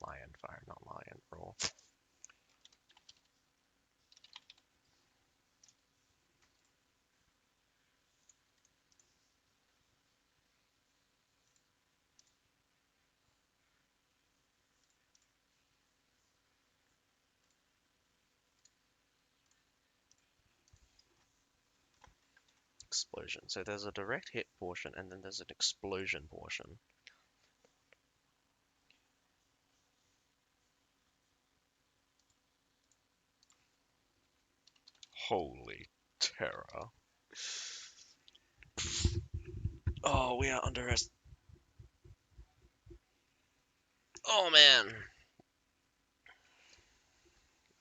Lionfire, not Lionroar. Explosion. So there's a direct hit portion and then there's an explosion portion. Holy terror. Oh, we are underestimating. Oh man.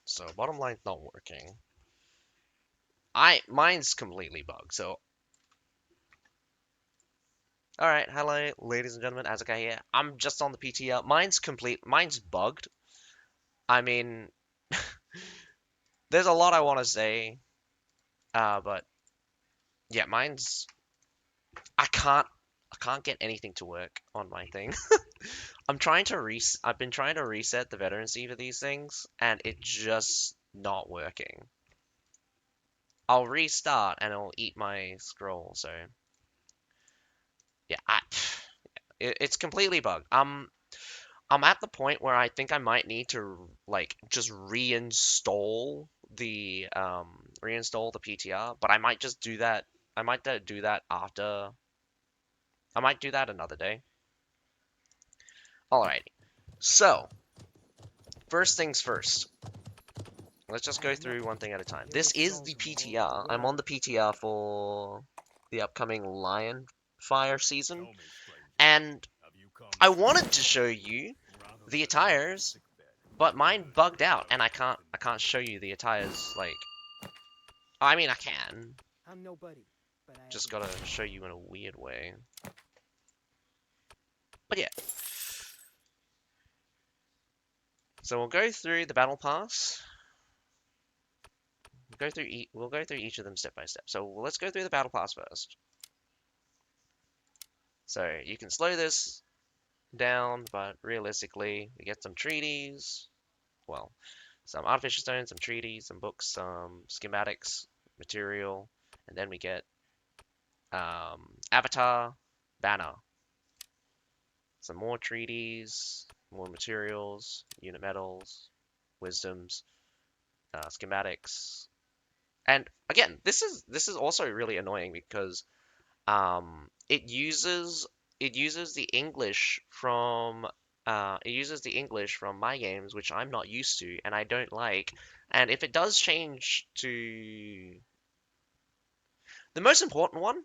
So bottom line's not working. Mine's completely bugged. So all right, hello, ladies and gentlemen, Azuka here. I'm just on the PTR. Mine's bugged. I mean, there's a lot I want to say, but yeah, mine's. I can't get anything to work on my thing. I've been trying to reset the veterancy for these things, and it's just not working. I'll restart and it'll eat my scroll. So yeah, it's completely bugged. I'm at the point where I think I might need to like just reinstall the PTR, but I might just do that. I might do that after. I might do that another day. Alrighty. So, first things first. Let's just go through one thing at a time. This is the PTR. I'm on the PTR for the upcoming Lionfire season, and I wanted to show you the attires, but mine bugged out, and I can't show you the attires. Like, I mean, I can. I'm nobody, but I Just gotta show you in a weird way. But yeah. So we'll go through the battle pass. We'll go through each of them step by step. So let's go through the battle pass first. So you can slow this down, but realistically, we get some treaties. Well, some artificial stones, some treaties, some books, some schematics, material, and then we get avatar, banner, some more treaties, more materials, unit metals, wisdoms, schematics, and again, this is also really annoying because it uses the English from my games, which I'm not used to and I don't like. And if it does change to the most important one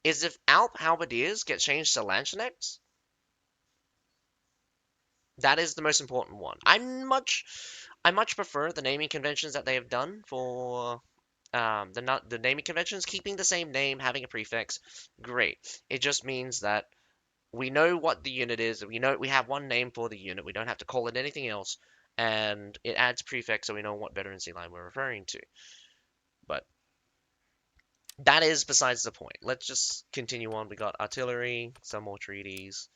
is if Alp Halberdiers get changed to Lanchinects, that is the most important one. I much prefer the naming conventions that they have done for the naming conventions, keeping the same name, having a prefix. Great. It just means that we know what the unit is. We have one name for the unit. We don't have to call it anything else, and it adds prefix so we know what veterancy line we're referring to. But that is besides the point. Let's just continue on. We got artillery, some more treaties.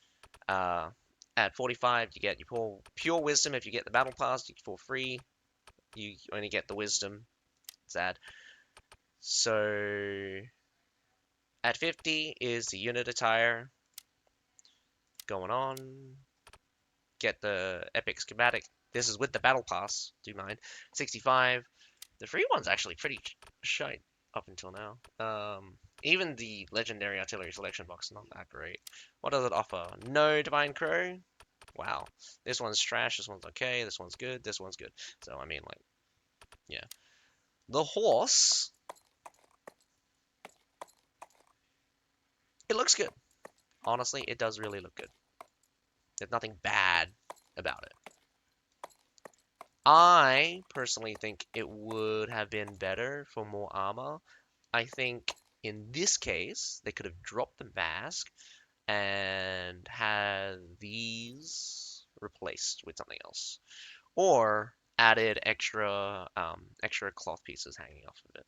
At 45, you get your pure wisdom. If you get the battle pass, for free. You only get the wisdom. Sad. So at 50 is the unit attire. Going on. Get the epic schematic. This is with the battle pass. Do mind. 65. The free one's actually pretty shite up until now. Even the legendary artillery selection box, not that great. What does it offer? No divine crow. Wow. This one's trash. This one's okay. This one's good. This one's good. So I mean, like, yeah. The horse. It looks good. Honestly, it does really look good. There's nothing bad about it. I personally think it would have been better for more armor. I think in this case, they could have dropped the mask and had these replaced with something else, or added extra cloth pieces hanging off of it,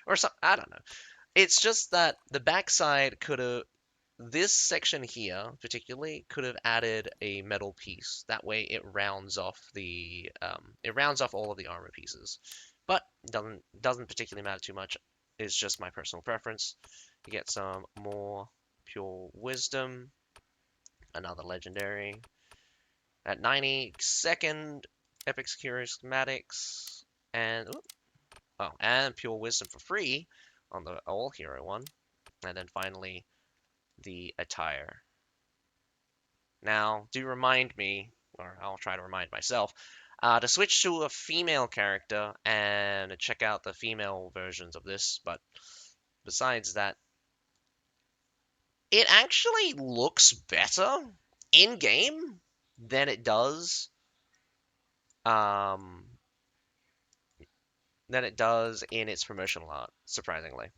or some. I don't know. It's just that the backside could have. this section here, particularly, could have added a metal piece. That way, it rounds off all of the armor pieces. But doesn't particularly matter too much. It's just my personal preference. You get some more pure wisdom, another legendary. At 92nd, epic security schematics, and and pure wisdom for free on the all hero one. And then finally, the attire. Now, do remind me, or I'll try to remind myself, to switch to a female character and check out the female versions of this. But besides that, it actually looks better in game than it does um, in its promotional art, surprisingly.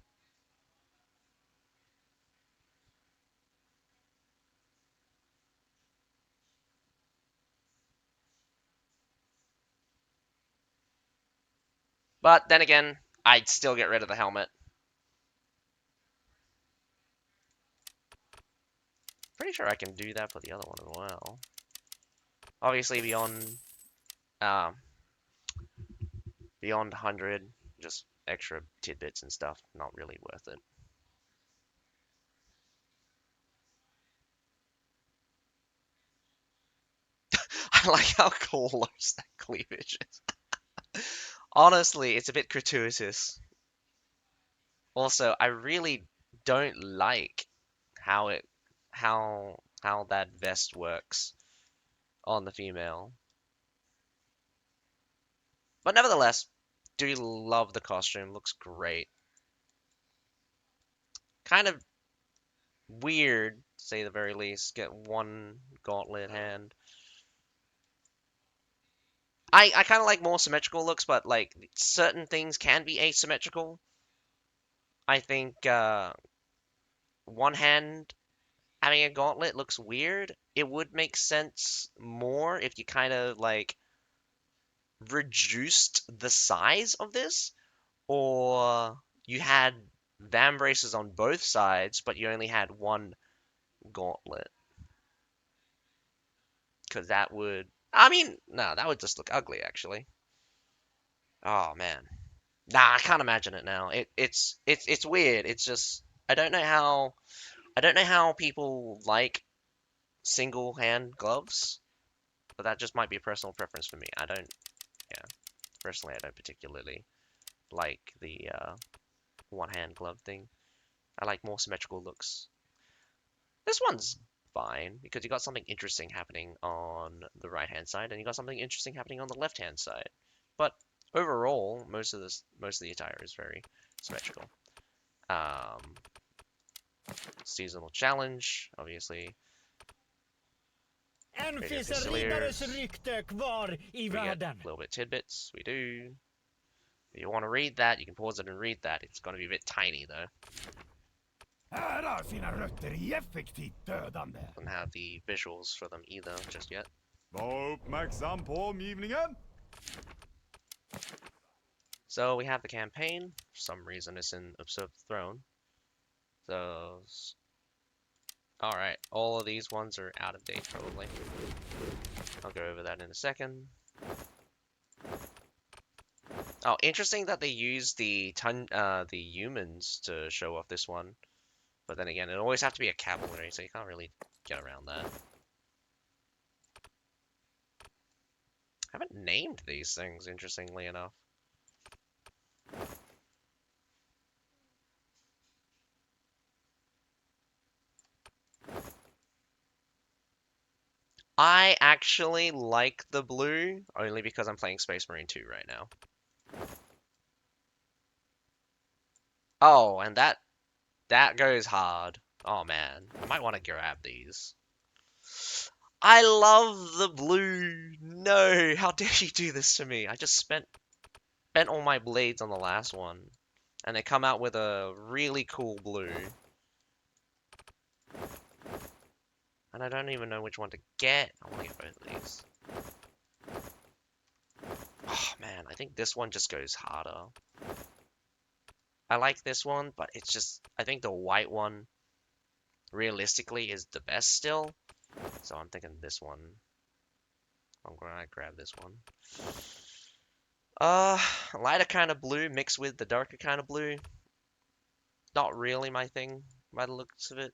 But then again, I'd still get rid of the helmet. Pretty sure I can do that for the other one as well. Obviously, um, beyond 100, just extra tidbits and stuff, not really worth it. I like how close that cleavage is. Honestly, it's a bit gratuitous. Also, I really don't like how it how that vest works on the female. But nevertheless, do love the costume. Looks great. Kind of weird, to say the very least. Get one gauntlet hand. I kind of like more symmetrical looks, but like certain things can be asymmetrical. I think one hand having a gauntlet looks weird. It would make sense more if you kind of like reduced the size of this, or you had van braces on both sides, but you only had one gauntlet. Because that would, I mean, no, that would just look ugly, actually. Oh man, nah, I can't imagine it now. It's weird. It's just I don't know how people like single hand gloves, but that just might be a personal preference for me. I don't, yeah, personally, I don't particularly like the one hand glove thing. I like more symmetrical looks. This one's fine because you got something interesting happening on the right hand side and you got something interesting happening on the left hand side. But overall, most of the attire is very symmetrical. Um, Seasonal challenge, obviously. En Radio finns en riddares Fusiliers. rykte kvar i We get a världen. little bit tidbits. We do. If you want to read that, you can pause it and read that. It's going to be a bit tiny though. Här har sina rötter i effektivt dödande. Doesn't have the visuals for them either just yet. Var uppmärksam på omgivningen. So we have the campaign. For some reason it's in Observe the Throne. So, alright, all of these ones are out of date probably. I'll go over that in a second. Oh, interesting that they use the humans to show off this one. But then again, it always have to be a cavalry, so you can't really get around that. I haven't named these things, interestingly enough. I actually like the blue, only because I'm playing Space Marine 2 right now. Oh, and that goes hard. Oh man, I might want to grab these. I love the blue. No, how dare you do this to me? I just spent all my blades on the last one, and they come out with a really cool blue. And I don't even know which one to get. I want to get both of these. Oh man, I think this one just goes harder. I like this one, but it's just, I think the white one realistically is the best still. So I'm thinking this one. I'm gonna grab this one. Lighter kind of blue mixed with the darker kind of blue. Not really my thing by the looks of it.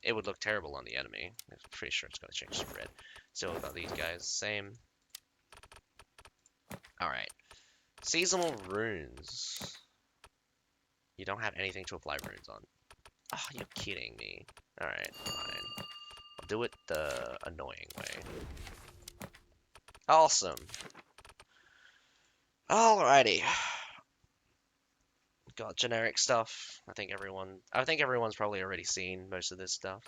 It would look terrible on the enemy. I'm pretty sure it's gonna change to red. Still got these guys, same. Alright. Seasonal runes. You don't have anything to apply runes on. Oh, you're kidding me. Alright, fine. I'll do it the annoying way. Awesome. Alrighty. Got generic stuff. I think everyone's probably already seen most of this stuff.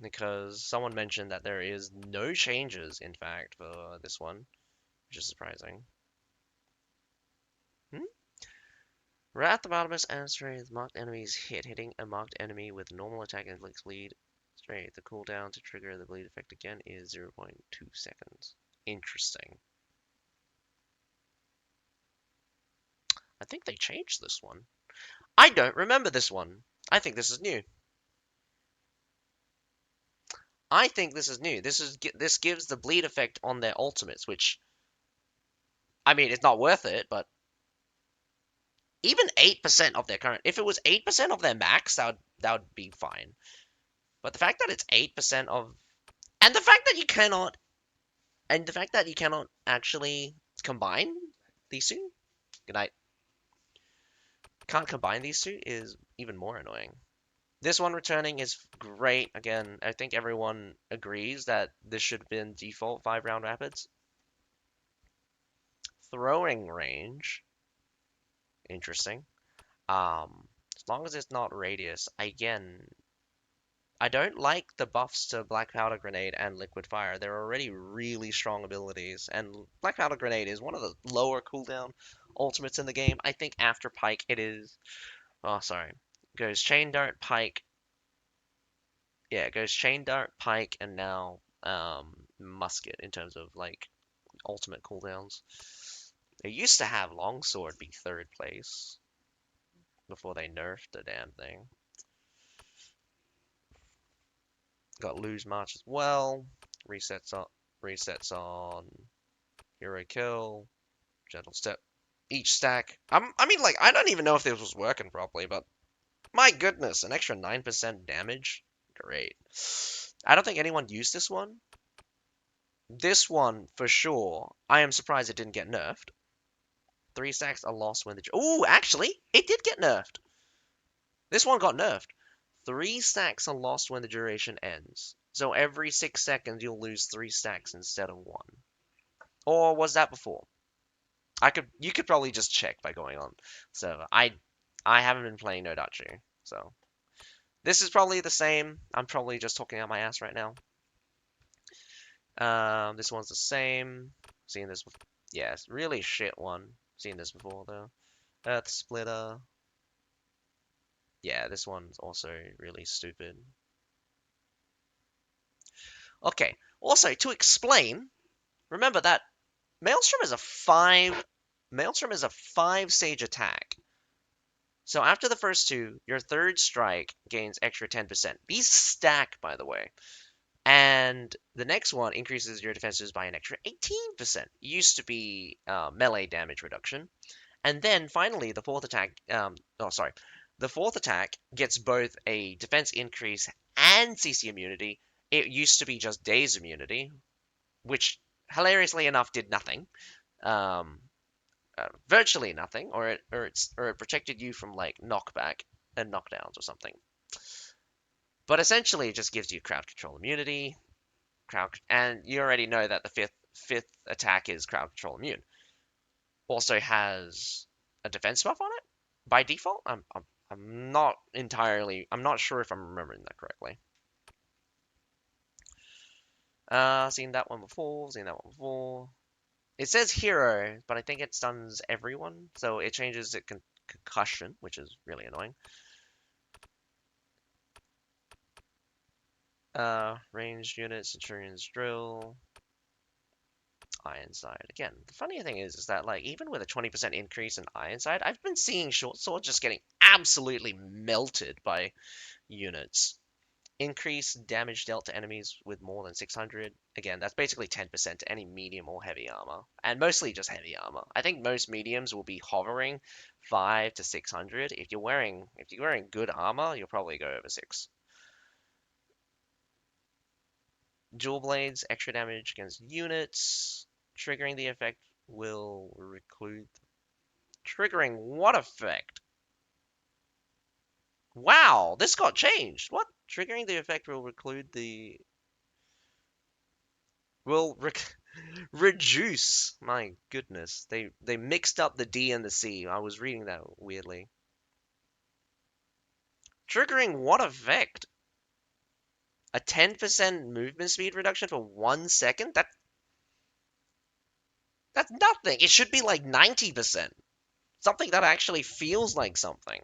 Because someone mentioned that there is no changes, in fact, for this one, which is surprising. Right at the bottom is straight. Marked enemies hitting a marked enemy with normal attack and inflicts bleed. Straight. The cooldown to trigger the bleed effect again is 0.2 seconds. Interesting. I think they changed this one. I don't remember this one. I think this is new. I think this is new. This gives the bleed effect on their ultimates, which, I mean, it's not worth it, but even 8% of their current, if it was 8% of their max, that would be fine. But the fact that it's 8% of, and the fact that you cannot actually combine these two, good night. Can't combine these two is even more annoying. This one returning is great. Again, I think everyone agrees that this should have been default 5-round rapids. Throwing range, interesting. As long as it's not radius. Again, I don't like the buffs to Black Powder Grenade and Liquid Fire. They're already really strong abilities, and Black Powder Grenade is one of the lower cooldown ultimates in the game. I think after Pike it is... Oh, sorry. Goes Chain Dart, Pike. Yeah, it goes Chain Dart, Pike, and now Musket in terms of, like, ultimate cooldowns. They used to have Longsword be 3rd place before they nerfed the damn thing. Got Lose March as well. Resets on Hero Kill, Gentle Step. Each stack. I mean, like, I don't even know if this was working properly, but my goodness, an extra 9% damage? Great. I don't think anyone used this one. This one, for sure, I am surprised it didn't get nerfed. 3 stacks are lost when the... Ooh, actually, it did get nerfed. This one got nerfed. 3 stacks are lost when the duration ends. So every 6 seconds you'll lose 3 stacks instead of 1. Or was that before? You could probably just check by going on server. I haven't been playing Nodachi, so this is probably the same. I'm probably just talking out my ass right now. This one's the same. Seen this before. Yeah, it's really shit one. Seen this before though. Earth Splitter. Yeah, this one's also really stupid. Okay. Also, to explain, remember that Maelstrom is a 5-stage attack. So after the first 2, your 3rd strike gains extra 10%. These stack, by the way. And the next one increases your defenses by an extra 18%. It used to be melee damage reduction. And then finally, the 4th attack, the 4th attack gets both a defense increase and CC immunity. It used to be just Daze immunity, which hilariously enough did nothing. Virtually nothing, or it protected you from like knockback and knockdowns or something. But essentially, it just gives you crowd control immunity, and you already know that the fifth attack is crowd control immune. Also has a defense buff on it by default. I'm not entirely. I'm not sure if I'm remembering that correctly. Seen that one before. It says hero, but I think it stuns everyone, so it changes it concussion, which is really annoying. Ranged units, Centurion's drill. Ironside. Again, the funny thing is that like even with a 20% increase in Ironside, I've been seeing short sword just getting absolutely melted by units. Increased damage dealt to enemies with more than 600. Again, that's basically 10% to any medium or heavy armor, and mostly just heavy armor. I think most mediums will be hovering 5 to 600. If you're wearing good armor, you'll probably go over 6. Dual blades, extra damage against units. Triggering the effect will reclude. Triggering what effect? Wow, this got changed. What? Triggering the effect will reclude the. Will reduce. My goodness, they mixed up the D and the C. I was reading that weirdly. Triggering what effect? A 10% movement speed reduction for 1 second? That's nothing. It should be like 90%. Something that actually feels like something.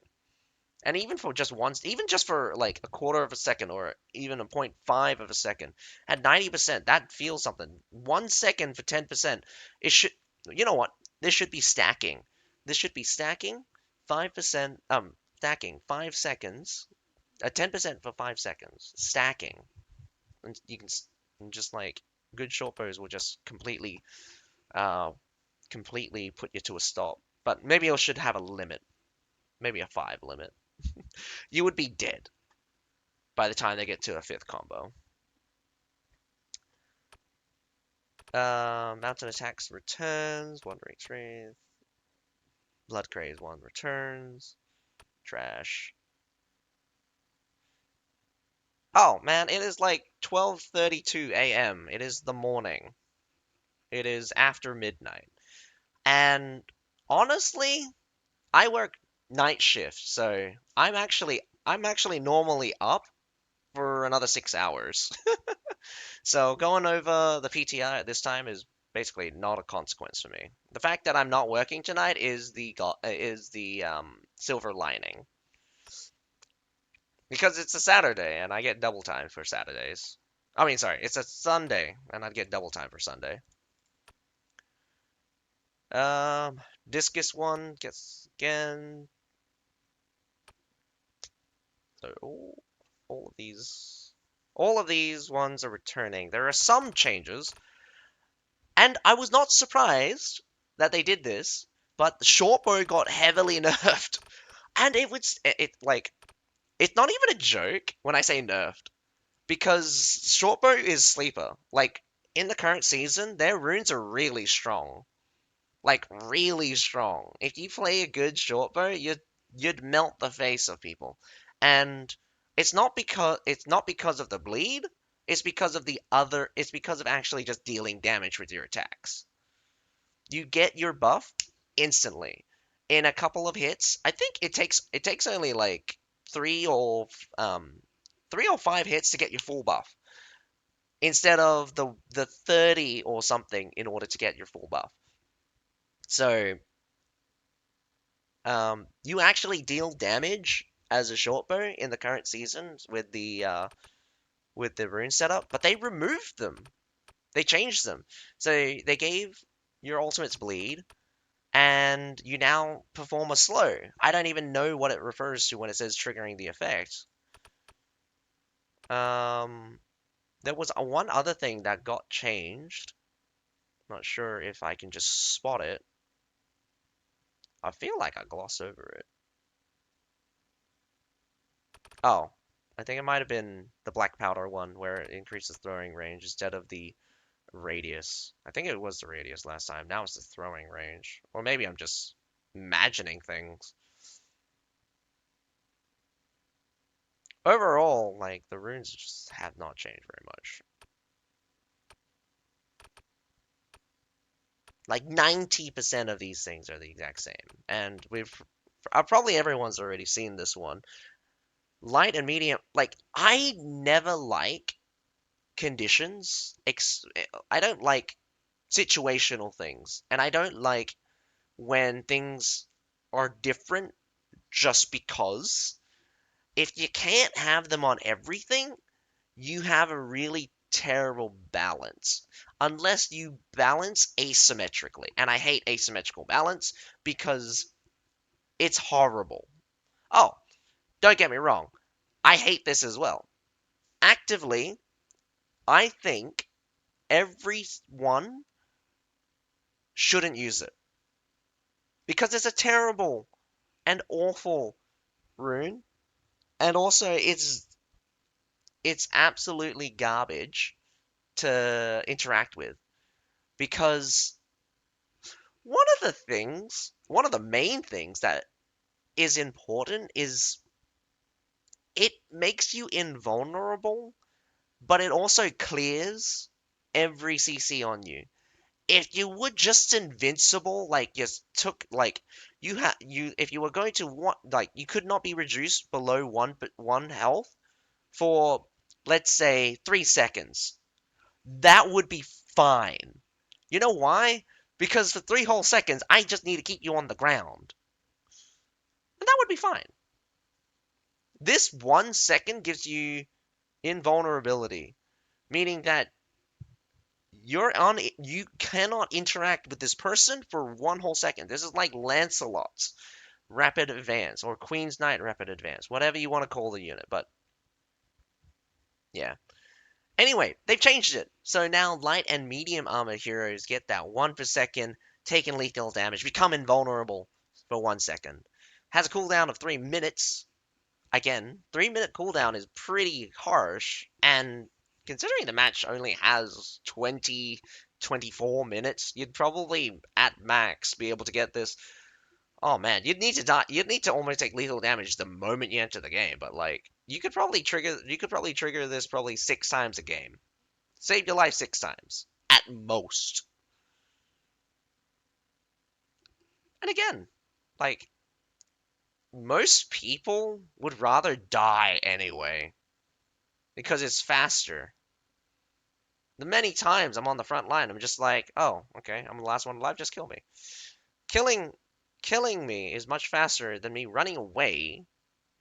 And even for just once, even just for like a quarter of a second or even a 0.5 of a second, at 90%, that feels something. 1 second for 10%, it should, you know what? This should be stacking. This should be stacking 5%, stacking 5 seconds, 10% for 5 seconds, stacking. And you can and just like good short bows will just uh, completely put you to a stop. But maybe it should have a limit, maybe a 5 limit. You would be dead by the time they get to a 5th combo. Mountain attacks returns, Wandering Strength. Blood Craze 1 returns. Trash. Oh man, it is like 12:32 a.m. It is the morning. It is after midnight. And honestly, I work night shift, so I'm actually normally up for another 6 hours. So going over the PTR at this time is basically not a consequence for me. The fact that I'm not working tonight is the silver lining because it's a Saturday and I get double time for Saturdays. I mean, sorry, it's a Sunday and I'd get double time for Sunday. Um, Discus one gets again. So all of these ones are returning. There are some changes. And I was not surprised that they did this, but the short bow got heavily nerfed. And it's not even a joke when I say nerfed, because short bow is sleeper. Like in the current season, their runes are really strong. Like really strong. If you play a good short bow, you'd melt the face of people. And it's not because of the bleed, it's because of actually just dealing damage with your attacks. You get your buff instantly in a couple of hits. I think it takes only like three or um 3 or 5 hits to get your full buff instead of the 30 or something in order to get your full buff. So you actually deal damage as a short bow in the current season with the rune setup, but they removed them. They changed them. So they gave your ultimates bleed, and you now perform a slow. I don't even know what it refers to when it says triggering the effect. Um, there was one other thing that got changed. Not sure if I can just spot it. I feel like I glossed over it. Oh, I think it might have been the black powder one where it increases throwing range instead of the radius. I think it was the radius last time. Now it's the throwing range. Or maybe I'm just imagining things. Overall, like, the runes just have not changed very much. Like, 90% of these things are the exact same. And probably everyone's already seen this one. Light and medium, like, I never like conditions. I don't like situational things. And I don't like when things are different just because. If you can't have them on everything, you have a really terrible balance. Unless you balance asymmetrically. And I hate asymmetrical balance because it's horrible. Oh, don't get me wrong. I hate this as well. Actively, I think everyone shouldn't use it. Because it's a terrible and awful rune. And also, it's absolutely garbage to interact with. Because one of the main things that is important is it makes you invulnerable, but it also clears every CC on you. If you were just invincible, like just took like you if you were going to want like you could not be reduced below one health for let's say 3 seconds, that would be fine. You know why? Because for 3 whole seconds, I just need to keep you on the ground, and that would be fine. This 1 second gives you invulnerability, meaning that you cannot interact with this person for 1 whole second. This is like Lancelot's rapid advance or Queen's Knight rapid advance, whatever you want to call the unit, but yeah. Anyway, they've changed it. So now light and medium armor heroes get that 1 per second, taking lethal damage, become invulnerable for 1 second. Has a cooldown of 3 minutes. Again, 3 minute cooldown is pretty harsh, and considering the match only has 24 minutes, you'd probably at max be able to get this. Oh man, you'd need to die. You'd need to almost take lethal damage the moment you enter the game. But like, You could probably trigger this probably 6 times a game. Save your life 6 times at most. And again, like most people would rather die anyway because it's faster. The many times I'm on the front line, I'm just like, oh, okay, I'm the last one alive. Just kill me. Killing, killing me is much faster than me running away,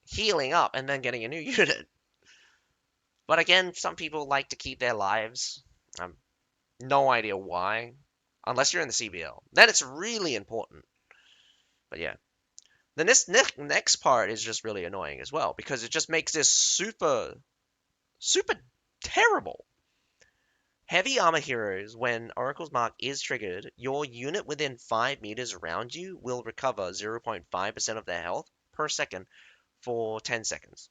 healing up, and then getting a new unit. But again, some people like to keep their lives. I'm no idea why, unless you're in the CBL. Then it's really important. But yeah, the next part is just really annoying as well because it just makes this super terrible. Heavy armor heroes, when Oracle's Mark is triggered, your unit within 5 meters around you will recover 0.5% of their health per second for 10 seconds.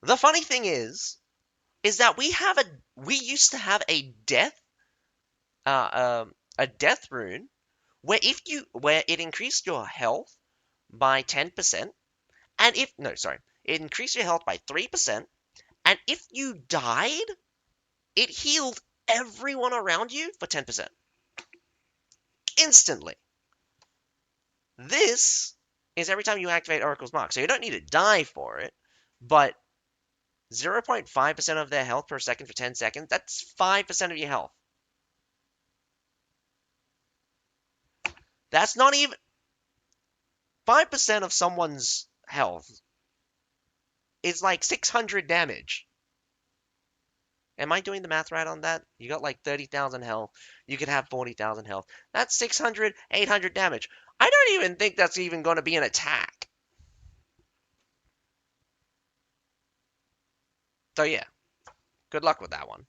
The funny thing is that we used to have a death rune where it increased your health by 10%, and if no sorry, it increased your health by 3%, and if you died, it healed everyone around you for 10%. Instantly. This is every time you activate Oracle's Mark. So you don't need to die for it, but 0.5% of their health per second for 10 seconds, that's 5% of your health. That's not even 5% of someone's health is like 600 damage. Am I doing the math right on that? You got like 30,000 health. You could have 40,000 health. That's 600, 800 damage. I don't even think that's even going to be an attack. So yeah, good luck with that one.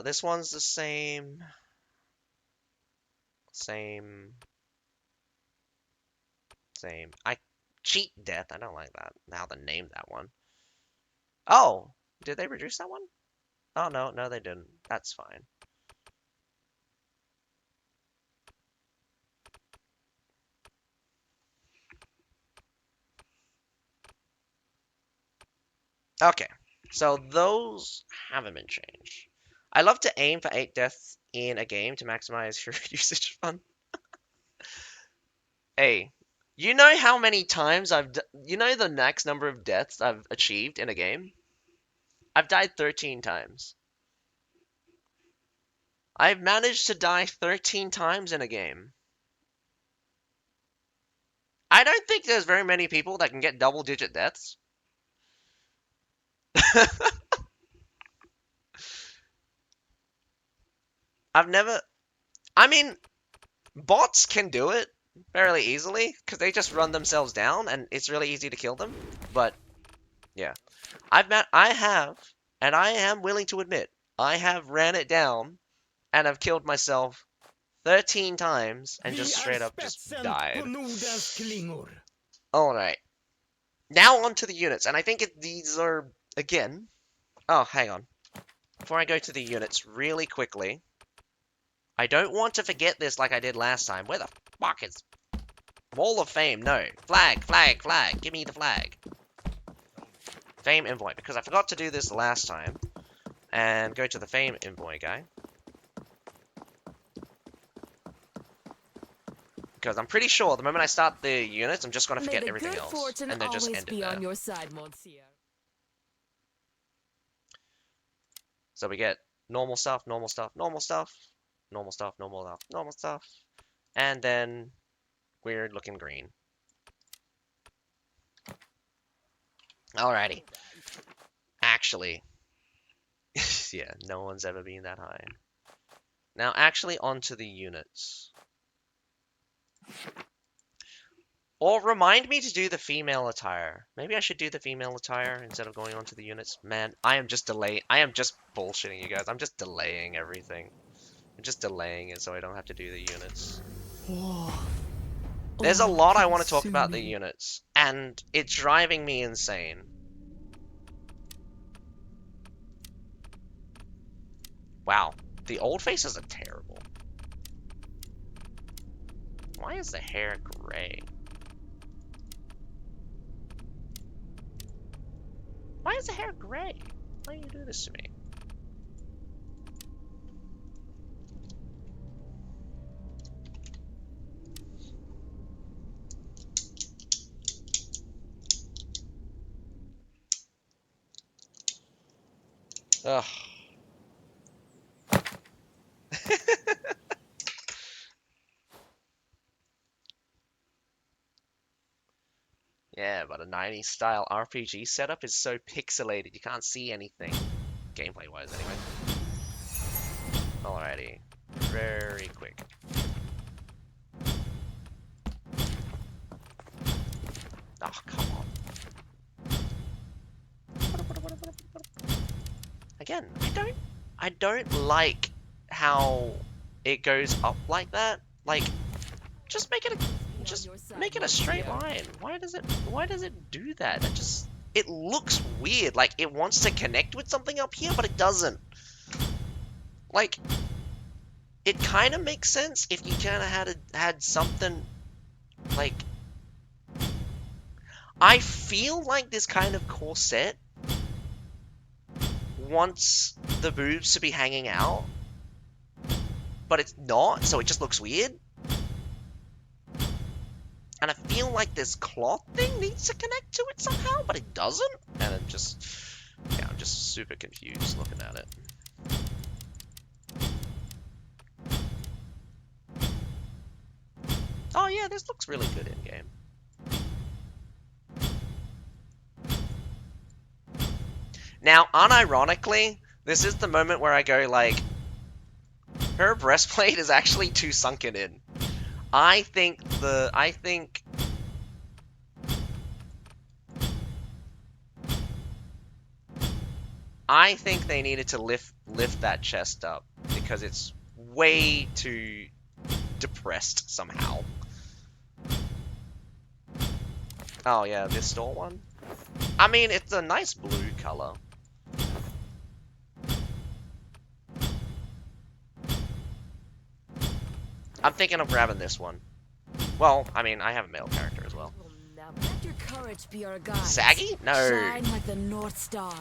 This one's the same. Same. I cheat death. I don't like that. How they named that one. Oh, did they reduce that one? Oh no, they didn't. That's fine. Okay, so those haven't been changed. I love to aim for 8 deaths in a game to maximize your usage fun. Hey, you know how many times you know the max number of deaths I've achieved in a game? I've died 13 times. I've managed to die 13 times in a game. I don't think there's very many people that can get double-digit deaths. I've never. I mean, bots can do it fairly easily because they just run themselves down and it's really easy to kill them. But yeah, I have, and I am willing to admit, I have ran it down and have killed myself 13 times and just straight up just died. Alright. Now onto the units, and I think these are, again... Oh, hang on. Before I go to the units, really quickly, I don't want to forget this like I did last time. Where the fuck is... Wall of Fame, no. Flag, flag, flag. Give me the flag. Fame Envoy, because I forgot to do this last time. And go to the Fame Envoy guy. Because I'm pretty sure the moment I start the units, I'm just going to forget everything else. And then just end it there. On your side, Monsieur. So we get normal stuff, normal stuff, normal stuff, normal stuff, normal stuff, normal stuff, and then weird looking green. Alrighty. Actually, yeah, no one's ever been that high. Now, actually, onto the units. Or remind me to do the female attire. Maybe I should do the female attire instead of going on to the units. Man, I am just delaying. I am just bullshitting you guys. I'm just delaying everything. I'm just delaying it so I don't have to do the units. There's a lot I want to talk about the units, and it's driving me insane. Wow, the old faces are terrible. Why is the hair gray? Why is the hair gray? Why do you do this to me? Ugh. Yeah, but a 90s style RPG setup is so pixelated, you can't see anything. Gameplay-wise, anyway. Alrighty. Very quick. Oh, come on. Again, I don't like how it goes up like that. Like, just make it a straight line. Why does it do that? It looks weird. Like it wants to connect with something up here, but it doesn't. Like, it kind of makes sense if you kind of had something like. I feel like this kind of corset wants the boobs to be hanging out, but it's not, so it just looks weird. And I feel like this cloth thing needs to connect to it somehow, but it doesn't. And I'm just super confused looking at it. Oh yeah, this looks really good in game. Now, unironically, this is the moment where I go like, her breastplate is actually too sunken in. I think they needed to lift that chest up because it's way too depressed somehow. Oh yeah, this store one? I mean, it's a nice blue color. I'm thinking of grabbing this one. Well, I mean, I have a male character as well. Let your courage be our guide. Saggy? No. Shine like the North Star.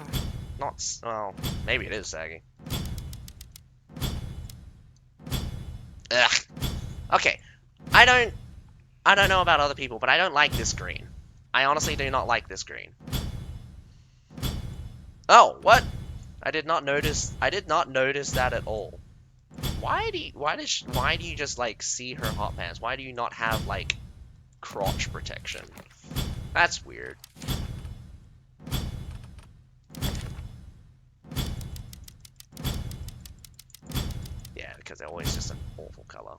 Not, well, maybe it is saggy. Ugh. Okay. I don't know about other people, but I don't like this green. I honestly do not like this green. Oh, what? I did not notice that at all. Why do you just like see her hot pants? Why do you not have like crotch protection? That's weird. because they're always just an awful color.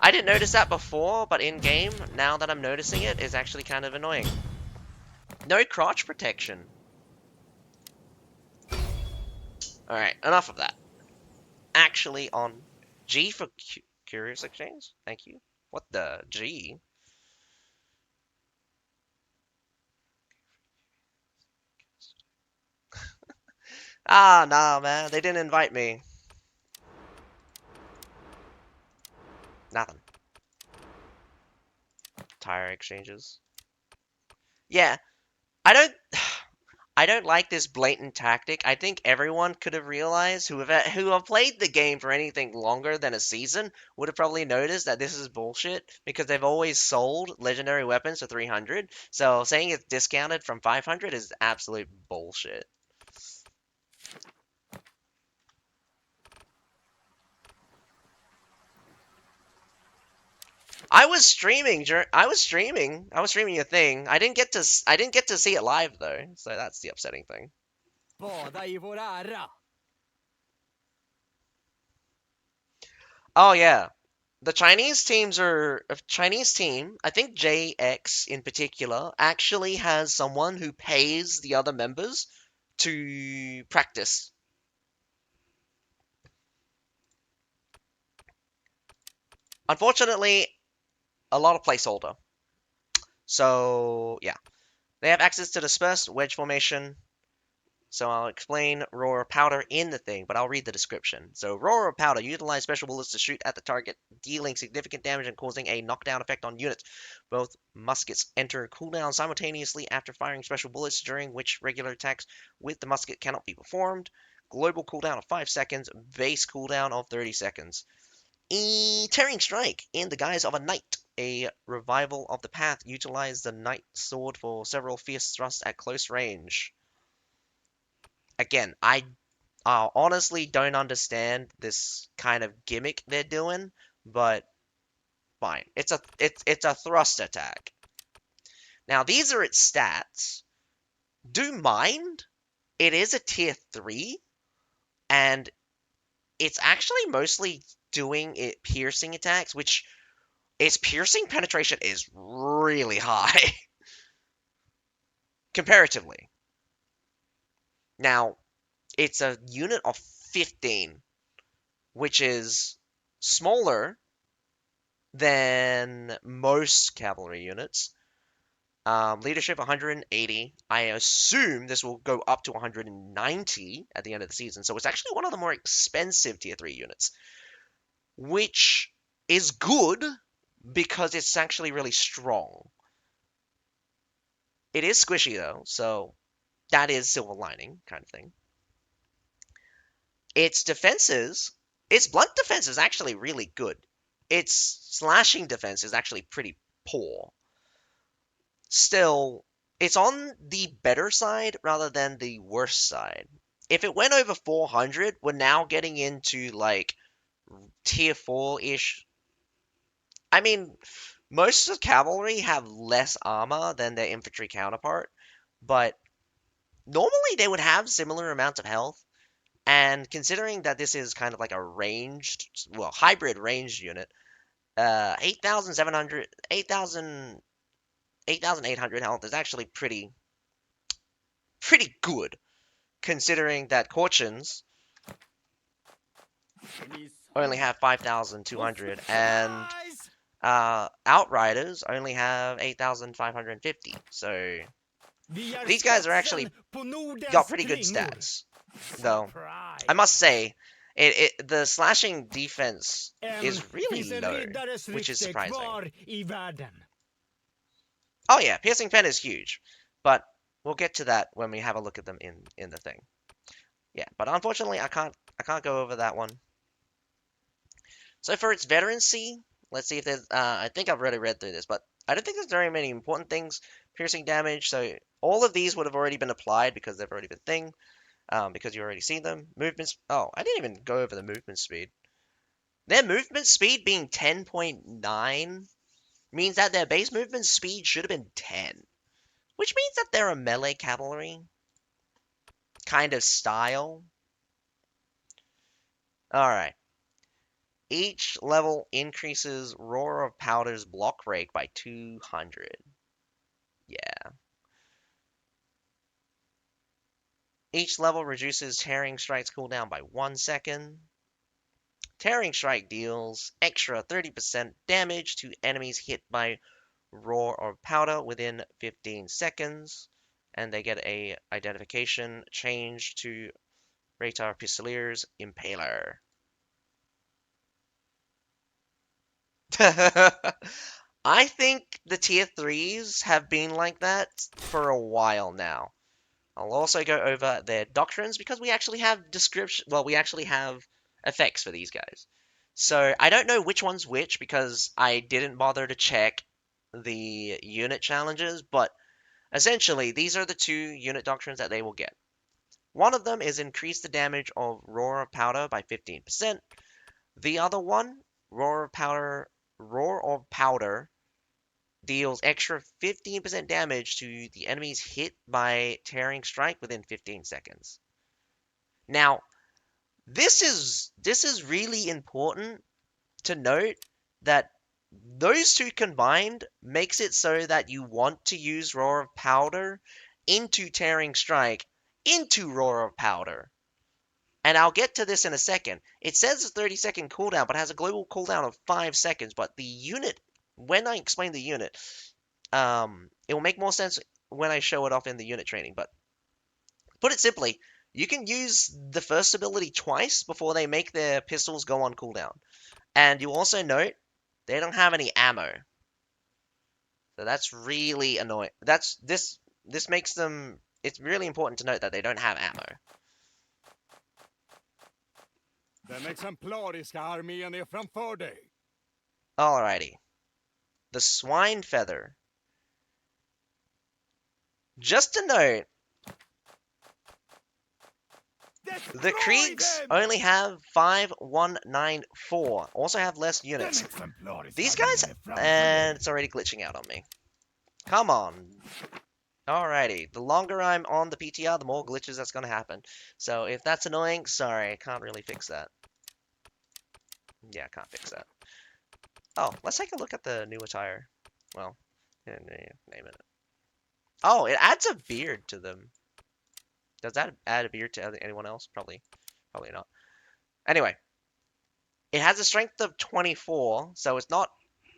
I didn't notice that before, but in game, now that I'm noticing it, is actually kind of annoying. No crotch protection. Alright, enough of that. Actually on G for Curious Exchange? Thank you. What the G? Ah, nah, man. They didn't invite me. Nothing. Tire exchanges. Yeah, I don't... I don't like this blatant tactic. I think everyone could have realized who have played the game for anything longer than a season would have probably noticed that this is bullshit because they've always sold legendary weapons for 300. So saying it's discounted from 500 is absolute bullshit. I was streaming. I was streaming. I was streaming a thing. I didn't get to see it live though. So that's the upsetting thing. Oh yeah. The Chinese team, I think JX in particular, actually has someone who pays the other members to practice. Unfortunately, a lot of placeholder. So, yeah. They have access to disperse, wedge formation. So I'll explain Roar Powder in the thing, but I'll read the description. So Roar Powder utilize special bullets to shoot at the target, dealing significant damage and causing a knockdown effect on units. Both muskets enter cooldown simultaneously after firing special bullets, during which regular attacks with the musket cannot be performed. Global cooldown of 5 seconds, base cooldown of 30 seconds. Tearing Strike, in the guise of a knight. A revival of the path, utilize the knight sword for several fierce thrusts at close range. Again, I honestly don't understand this kind of gimmick they're doing, but fine. It's a thrust attack. Now these are its stats. Do mind, it is a tier 3, and it's actually mostly doing it piercing attacks, which its piercing penetration is really high comparatively. Now, it's a unit of 15, which is smaller than most cavalry units. Leadership 180. I assume this will go up to 190 at the end of the season. So it's actually one of the more expensive tier 3 units, which is good because it's actually really strong. It is squishy though, so that is silver lining kind of thing. Its defenses, its blunt defense is actually really good. Its slashing defense is actually pretty poor. Still, it's on the better side rather than the worse side. If it went over 400, we're now getting into like tier 4-ish. I mean, most of cavalry have less armor than their infantry counterpart, but normally they would have similar amounts of health. And considering that this is kind of like a ranged, well, hybrid ranged unit, 8,800 health is actually pretty good, considering that Corchins only have 5,200 and Outriders only have 8,550. So these guys are actually got pretty good stats, though. I must say, the slashing defense is really low, which is surprising. Oh yeah, piercing pen is huge, but we'll get to that when we have a look at them in the thing. Yeah, but unfortunately, I can't go over that one. So for its veterancy, let's see if there's. I think I've already read through this, but I don't think there's very many important things. Piercing damage, so all of these would have already been applied because they've already been thing. Because you already see them. Movements. Oh, I didn't even go over the movement speed. Their movement speed being 10.9 means that their base movement speed should have been 10, which means that they're a melee cavalry kind of style. Alright. Each level increases Roar of Powder's block rate by 200. Yeah. Each level reduces Tearing Strike's cooldown by 1 second. Tearing Strike deals extra 30% damage to enemies hit by Roar or Powder within 15 seconds. And they get a identification changed to Raytar Pistolier's Impaler. I think the tier 3s have been like that for a while now. I'll also go over their doctrines because we actually have we actually have effects for these guys. So I don't know which one's which because I didn't bother to check the unit challenges, but essentially these are the two unit doctrines that they will get. One of them is increase the damage of Roar of Powder by 15%. The other one, Roar of Powder, deals extra 15% damage to the enemies hit by Tearing Strike within 15 seconds. Now, this is really important to note that those two combined makes it so that you want to use Roar of Powder into Tearing Strike into Roar of Powder. And I'll get to this in a second. It says a 30-second cooldown, but has a global cooldown of 5 seconds. But the unit, when I explain the unit, it will make more sense when I show it off in the unit training. But put it simply, you can use the first ability twice before they make their pistols go on cooldown. And you'll also note they don't have any ammo. So that's really annoying. This makes them. It's really important to note that they don't have ammo. Den exemplariska armén är framför dig. Alrighty. The Swinefeather. Just to note, the Kriegs only have 5194. Also have less units. These guys, and it's already glitching out on me. Come on. Alrighty. The longer I'm on the PTR, the more glitches that's going to happen. So if that's annoying, sorry, I can't really fix that. Yeah, I can't fix that. Oh, let's take a look at the new attire. Well, name it. Oh, it adds a beard to them. Does that add a beard to anyone else? Probably not. Anyway, it has a strength of 24, so it's not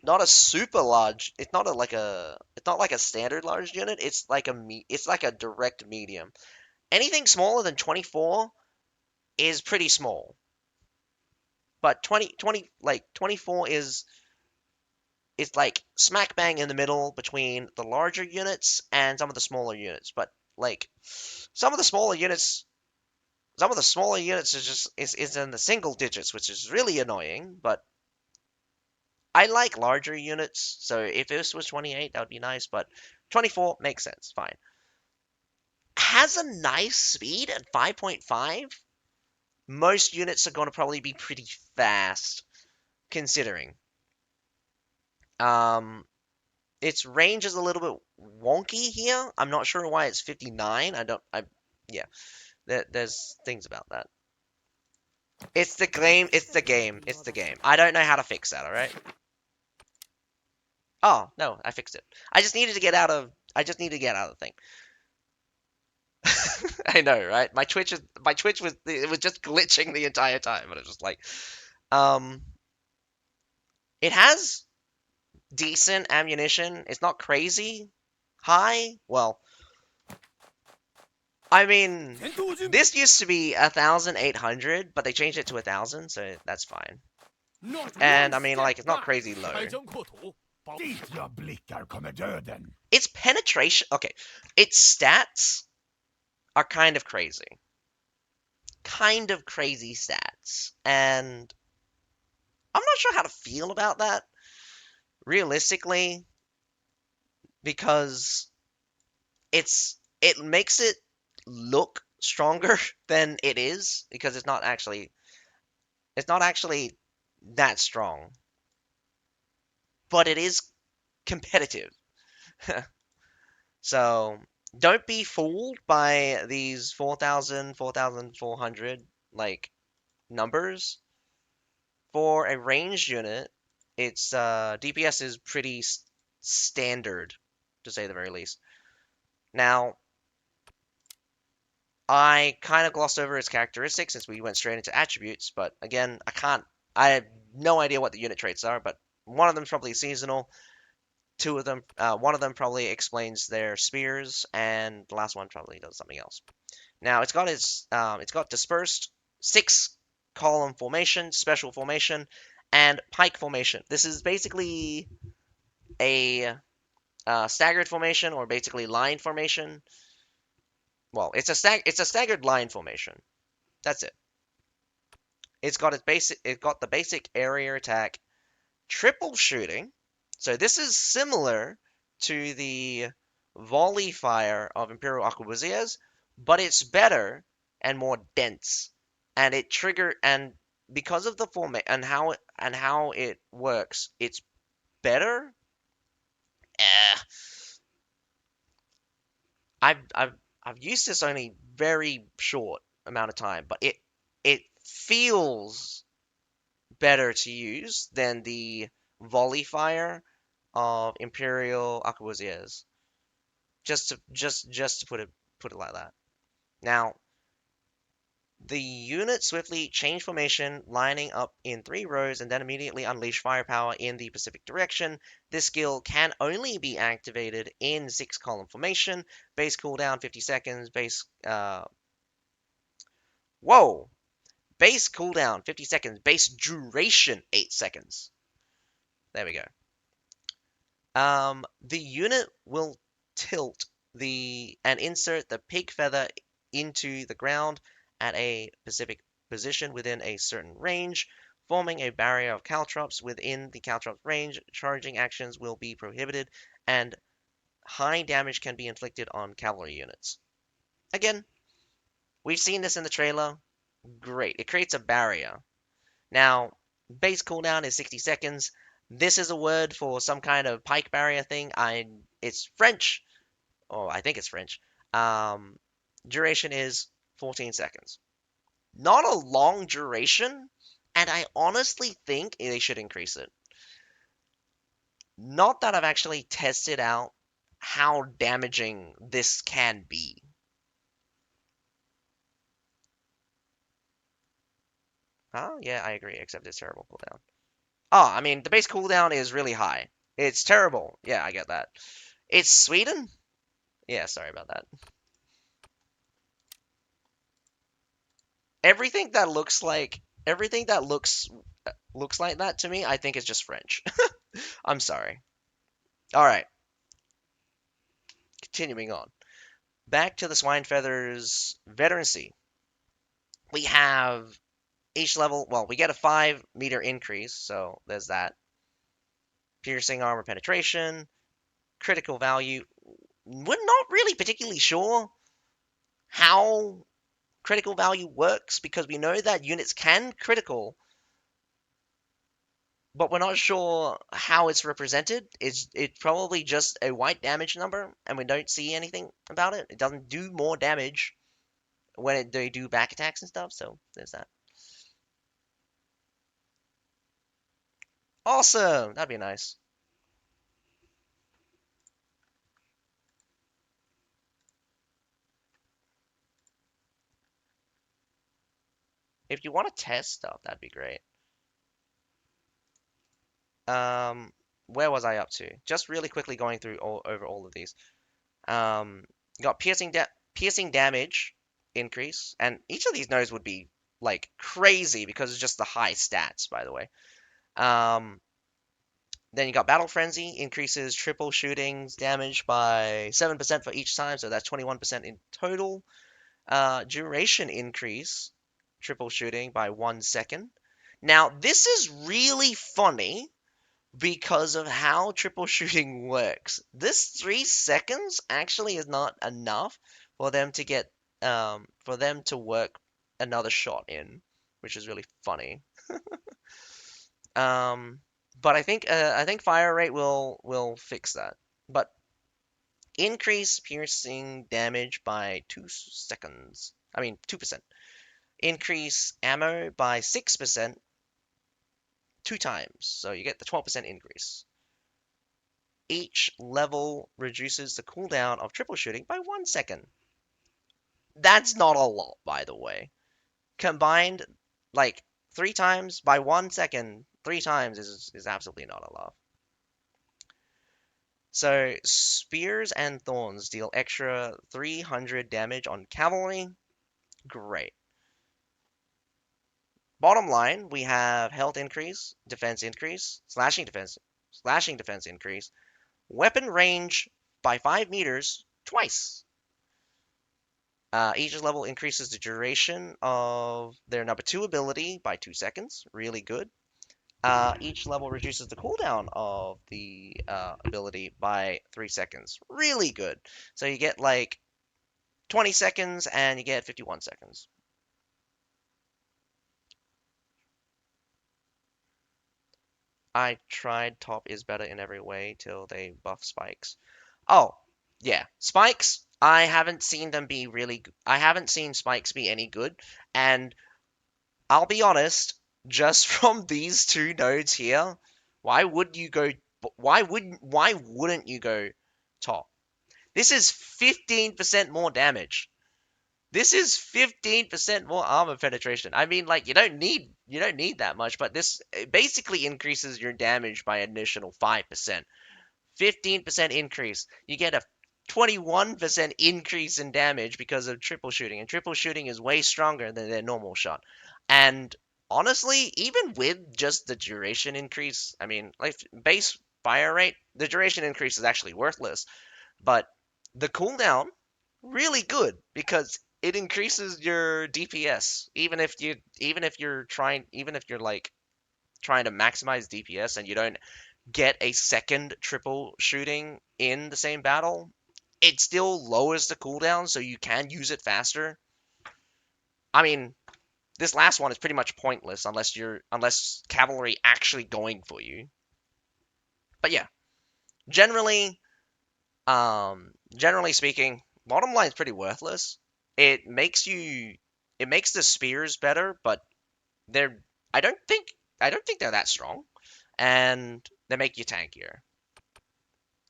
a super large. It's not like a standard large unit. It's like a direct medium. Anything smaller than 24 is pretty small. But 24 is it's like smack bang in the middle between the larger units and some of the smaller units. But like some of the smaller units is in the single digits, which is really annoying. But I like larger units, so if this was 28, that would be nice. But 24 makes sense, fine. Has a nice speed at 5.5. Most units are going to probably be pretty fast, considering. Its range is a little bit wonky here. I'm not sure why it's 59. Yeah. There's things about that. It's the game. It's the game. It's the game. I don't know how to fix that. All right. Oh no, I fixed it. I just needed to get out of the thing. I know, right? My Twitch was just glitching the entire time, but it was just like, it has decent ammunition. It's not crazy high. Well, I mean, this used to be 1,800, but they changed it to 1,000, so that's fine. And I mean, like, it's not crazy low. Dit jag blickar kommer döden. Its penetration, okay, its stats are kind of crazy. Kind of crazy stats. And I'm not sure how to feel about that, realistically, because it makes it look stronger than it is, because it's not actually that strong. But it is competitive. So don't be fooled by these 4,000, 4,400 like numbers. For a ranged unit, its DPS is pretty standard, to say the very least. Now, I kind of glossed over its characteristics since we went straight into attributes, but again, I have no idea what the unit traits are, but one of them is probably seasonal. One of them probably explains their spears, and the last one probably does something else. Now it's got dispersed, 6-column formation, special formation, and pike formation. This is basically a staggered formation, or basically line formation. Well, it's a staggered line formation. That's it. It got the basic area attack, triple shooting. So this is similar to the volley fire of Imperial Arquebusiers, but it's better and more dense. And because of the format and how it works, it's better. Eh, I've used this only very short amount of time, but it feels better to use than the volley fire of Imperial Arquebusiers. Just to put it like that. Now, the unit swiftly change formation, lining up in 3 rows, and then immediately unleash firepower in the Pacific direction. This skill can only be activated in 6-column formation. Base cooldown 50 seconds. Whoa! Base cooldown 50 seconds. Base duration 8 seconds. There we go. The unit will tilt and insert the pig feather into the ground at a specific position within a certain range, forming a barrier of caltrops. Within the caltrops range, charging actions will be prohibited, and high damage can be inflicted on cavalry units. Again, we've seen this in the trailer. Great. It creates a barrier. Now, base cooldown is 60 seconds. This is a word for some kind of pike barrier thing. It's French. Oh, I think it's French. Duration is 14 seconds. Not a long duration, and I honestly think they should increase it. Not that I've actually tested out how damaging this can be. Oh, yeah, I agree, except it's terrible cooldown. Oh, I mean, the base cooldown is really high. It's terrible. Yeah, I get that. It's Sweden? Yeah, sorry about that. Everything that looks like that to me, I think is just French. I'm sorry. All right, continuing on. Back to the Swinefeather's veterancy. We have each level, well, we get a 5-meter increase, so there's that. Piercing armor penetration, critical value. We're not really particularly sure how critical value works because we know that units can critical, but we're not sure how it's represented. It's probably just a white damage number, and we don't see anything about it. It doesn't do more damage when they do back attacks and stuff, so there's that. Awesome! That'd be nice. If you want to test stuff, that'd be great. Where was I up to? Just really quickly going through over all of these. You got piercing damage increase, and each of these nodes would be like crazy because it's just the high stats, by the way. Then you got Battle Frenzy, increases triple shootings damage by 7% for each time, so that's 21% in total. Duration increase, triple shooting by 1 second. Now, this is really funny because of how triple shooting works. This 3 seconds actually is not enough for them to work another shot in, which is really funny. But I think fire rate will fix that. But increase piercing damage by 2 seconds. I mean 2%. increase ammo by 6% 2 times, so you get the 12% increase. Each level reduces the cooldown of triple shooting by 1 second. That's not a lot, by the way. Combined, like, 3 times by 1 second, 3 times is absolutely not a lot. So, spears and thorns deal extra 300 damage on cavalry. Great. Bottom line, we have health increase, defense increase, slashing defense increase, weapon range by 5 meters twice. Each level increases the duration of their number 2 ability by 2 seconds. Really good. Each level reduces the cooldown of the ability by 3 seconds. Really good. So you get like 20 seconds and you get 51 seconds. I tried top is better in every way till they buff spikes. Oh, yeah. Spikes, I haven't seen them be really I haven't seen spikes be any good, and I'll be honest, just from these 2 nodes here, why would you go why wouldn't you go top? This is 15% more damage. This is 15% more armor penetration. I mean, like, you don't need that much, but this basically increases your damage by an additional 5%. 15% increase. You get a 21% increase in damage because of triple shooting, and triple shooting is way stronger than their normal shot. And honestly, even with just the duration increase, I mean, like base fire rate, the duration increase is actually worthless, but the cooldown really good because it increases your DPS. Even if you're like trying to maximize DPS and you don't get a second triple shooting in the same battle, it still lowers the cooldown so you can use it faster. I mean, this last one is pretty much pointless unless cavalry actually going for you. But yeah, generally generally speaking, bottom line is pretty worthless. It makes the spears better, but they're I don't think I don't think they're that strong, and they make you tankier.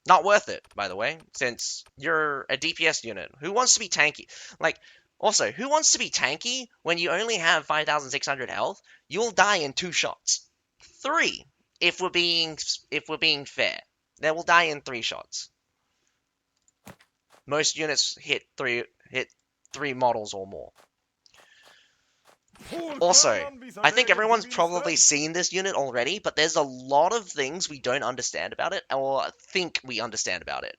Not worth it, by the way, since you're a DPS unit. Who wants to be tanky? Like, also, who wants to be tanky when you only have 5,600 health? You'll die in 2 shots. 3, if we're being fair. They will die in 3 shots. Most units hit 3 models or more. Also, I think everyone's probably seen this unit already, but there's a lot of things we don't understand about it, or think we understand about it.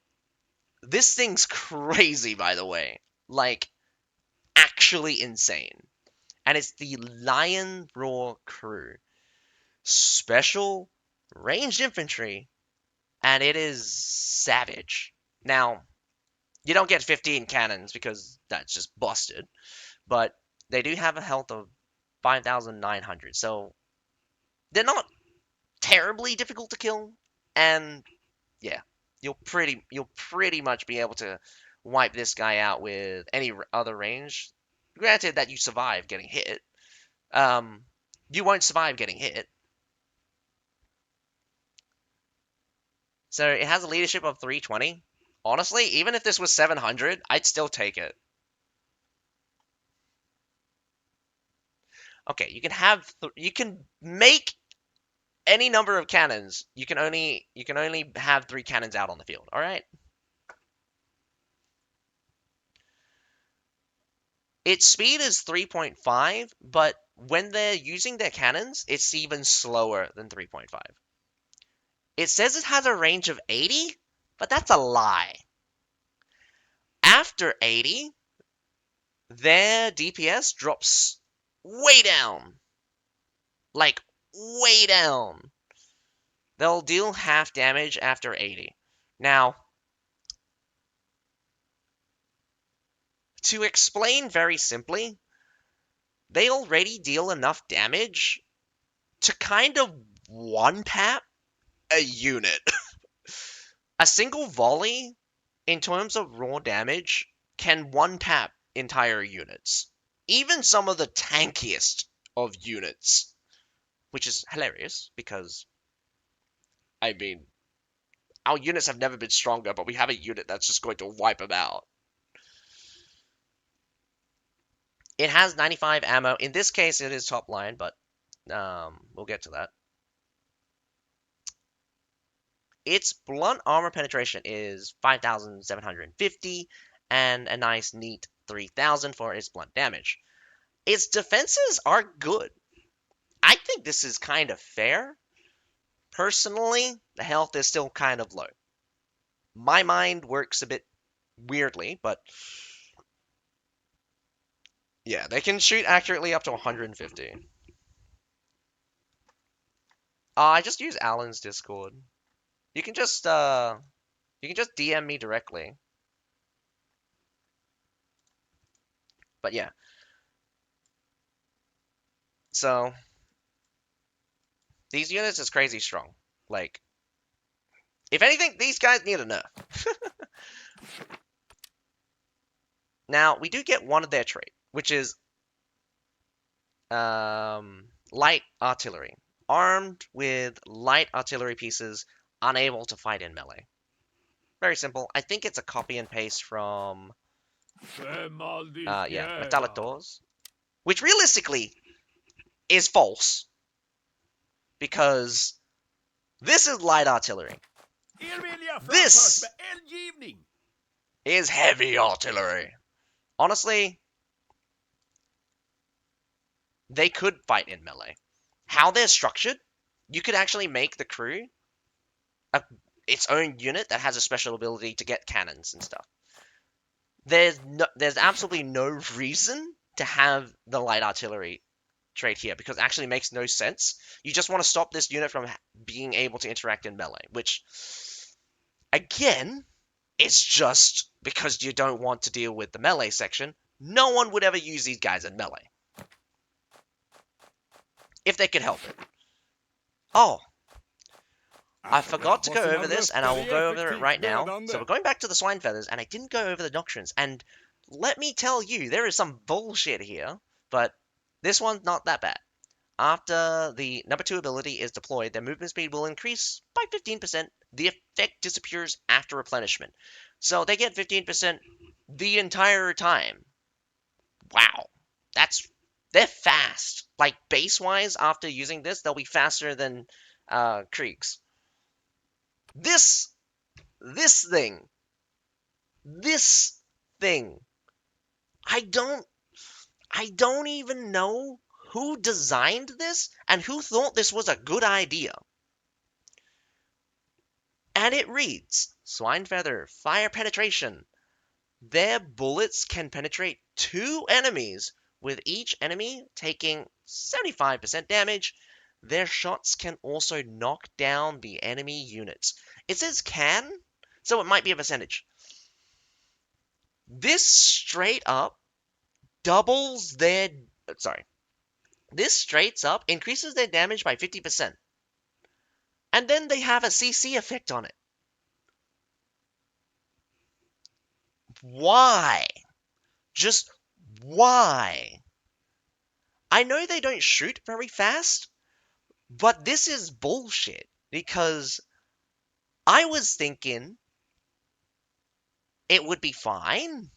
This thing's crazy, by the way. Like, actually insane. And it's the Lionroar crew. Special ranged infantry, and it is savage. Now, you don't get 15 cannons because that's just busted, but they do have a health of 5,900, so they're not terribly difficult to kill, and yeah, you'll pretty much be able to wipe this guy out with any other range. Granted that you survive getting hit. You won't survive getting hit. So it has a leadership of 320. Honestly, even if this was 700, I'd still take it. Okay, you can make any number of cannons. You can only have 3 cannons out on the field. All right. Its speed is 3.5, but when they're using their cannons, it's even slower than 3.5. It says it has a range of 80, but that's a lie. After 80, their DPS drops way down. Like, way down. They'll deal half damage after 80. Now, to explain very simply, they already deal enough damage to kind of one-tap a unit. A single volley, in terms of raw damage, can one-tap entire units. even some of the tankiest of units, which is hilarious because, I mean, our units have never been stronger, but we have a unit that's just going to wipe them out. It has 95 ammo. In this case, it is top line, but we'll get to that. Its blunt armor penetration is 5,750 and a nice neat 3,000 for its blunt damage. Its defenses are good. I think this is kind of fair. Personally, the health is still kind of low. My mind works a bit weirdly, but yeah, they can shoot accurately up to 150. I just use Alan's Discord. You can just DM me directly. But yeah. So these units is crazy strong. Like, if anything, these guys need a nerf. Now, we do get one of their trait, which is light artillery. Armed with light artillery pieces, unable to fight in melee. Very simple. I think it's a copy and paste from Metallictors, which realistically is false because this is light artillery. This is heavy artillery. Honestly, they could fight in melee. How they're structured, you could actually make the crew its own unit that has a special ability to get cannons and stuff. There's absolutely no reason to have the light artillery trait here because it actually makes no sense. You just want to stop this unit from being able to interact in melee, which, again, it's just because you don't want to deal with the melee section. No one would ever use these guys in melee. If they could help it. Oh, I forgot to go over this, and I will go over it right now. So we're going back to the Swinefeathers, and I didn't go over the doctrines. And let me tell you, there is some bullshit here, but this one's not that bad. After the number 2 ability is deployed, their movement speed will increase by 15%. The effect disappears after replenishment. So they get 15% the entire time. Wow. They're fast. Like, base-wise, after using this, they'll be faster than Kriegs. This thing. I don't even know who designed this and who thought this was a good idea. And it reads, Swinefeather, fire penetration. Their bullets can penetrate 2 enemies, with each enemy taking 75% damage. Their shots can also knock down the enemy units. It says can, so it might be a percentage. This straight up doubles their... Sorry. This straight up increases their damage by 50%. And then they have a CC effect on it. Why? Just why? I know they don't shoot very fast, but this is bullshit because I was thinking it would be fine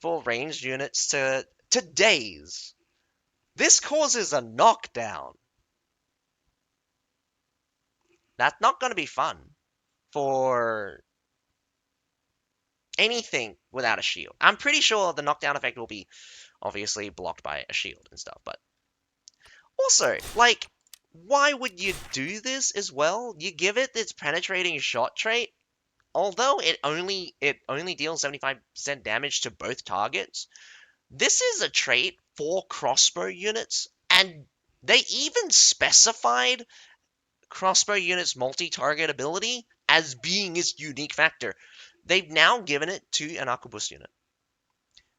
for ranged units to daze. This causes a knockdown. That's not going to be fun for anything without a shield. I'm pretty sure the knockdown effect will be obviously blocked by a shield and stuff, but also, like, why would you do this as well? You give it its penetrating shot trait, although it only deals 75% damage to both targets. This is a trait for crossbow units, and they even specified crossbow units' multi-target ability as being its unique factor. They've now given it to an arquebus unit.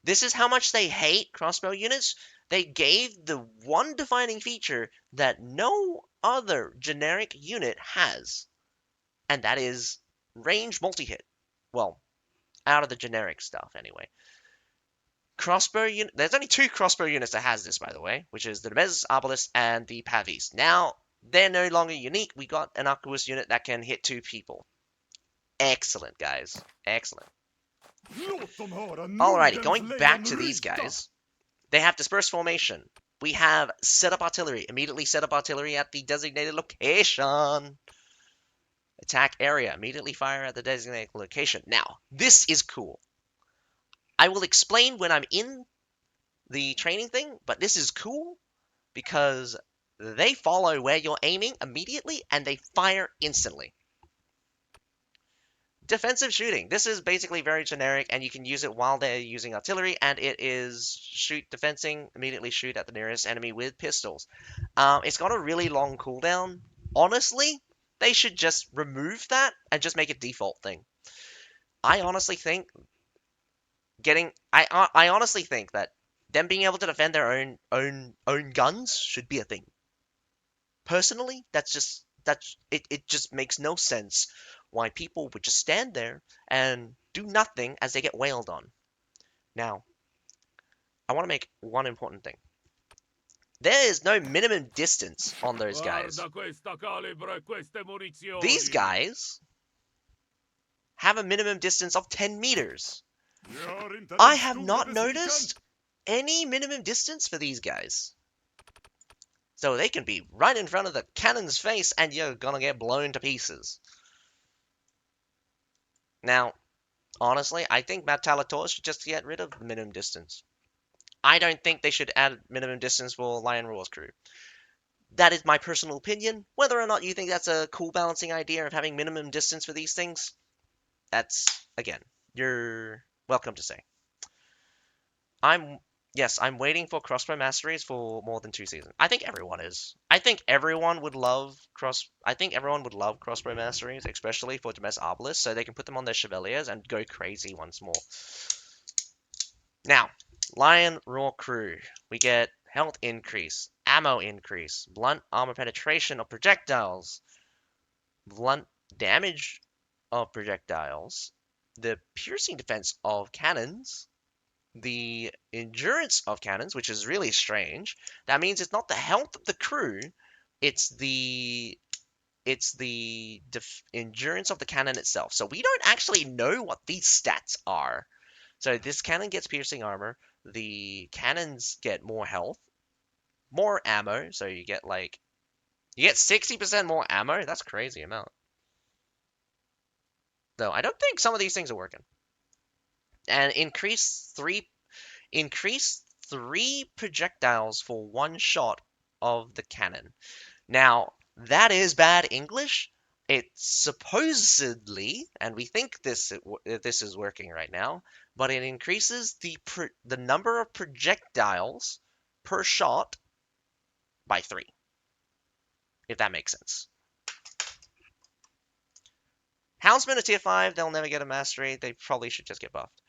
This is how much they hate crossbow units. They gave the one defining feature that no other generic unit has, and that is range multi-hit. Well, out of the generic stuff, anyway. crossbow unit. There's only 2 crossbow units that has this, by the way, which is the Nemez Arbalist and the Pavis. Now, they're no longer unique. We got an Arquebus unit that can hit 2 people. Excellent, guys. Excellent. Låt dem höra Alrighty, Nordens going back to lejon these ryta. guys. They have dispersed formation. We have set up artillery. Immediately set up artillery at the designated location. Attack area. Immediately fire at the designated location. Now, this is cool. I will explain when I'm in the training thing, but this is cool because they follow where you're aiming immediately and they fire instantly. Defensive shooting. This is basically very generic and you can use it while they're using artillery, and it is shoot defensing, immediately shoot at the nearest enemy with pistols. It's got a really long cooldown. Honestly, they should just remove that and just make it default thing. I honestly think I honestly think that them being able to defend their own guns should be a thing. Personally, it just makes no sense why people would just stand there and do nothing as they get wailed on. Now, I want to make one important thing. There is no minimum distance on those guys. Guarda questa calibro e queste munizioni. These guys have a minimum distance of 10 meters. I have not noticed any minimum distance for these guys. So they can be right in front of the cannon's face and you're gonna get blown to pieces. Now, honestly, I think Matalator should just get rid of the minimum distance. I don't think they should add minimum distance for Lionroar's crew. That is my personal opinion. Whether or not you think that's a cool balancing idea of having minimum distance for these things, that's, again, you're welcome to say. I'm waiting for crossbow masteries for more than 2 seasons. I think everyone is. I think everyone would love crossbow masteries, especially for Demes Arbalist, so they can put them on their Chevaliers and go crazy once more. Now, Lionroar crew. We get health increase, ammo increase, blunt armor penetration of projectiles, blunt damage of projectiles, the piercing defense of cannons, the endurance of cannons, which is really strange. That means it's not the health of the crew, it's the endurance of the cannon itself. So we don't actually know what these stats are. So this cannon gets piercing armor, the cannons get more health, more ammo, so you get 60% more ammo. That's a crazy amount. Though I don't think some of these things are working. And increase three projectiles for 1 shot of the cannon. Now, that is bad English. It's supposedly, and we think this is working right now, but it increases the number of projectiles per shot by 3. If that makes sense. Houndsmen are tier 5, they'll never get a mastery, they probably should just get buffed.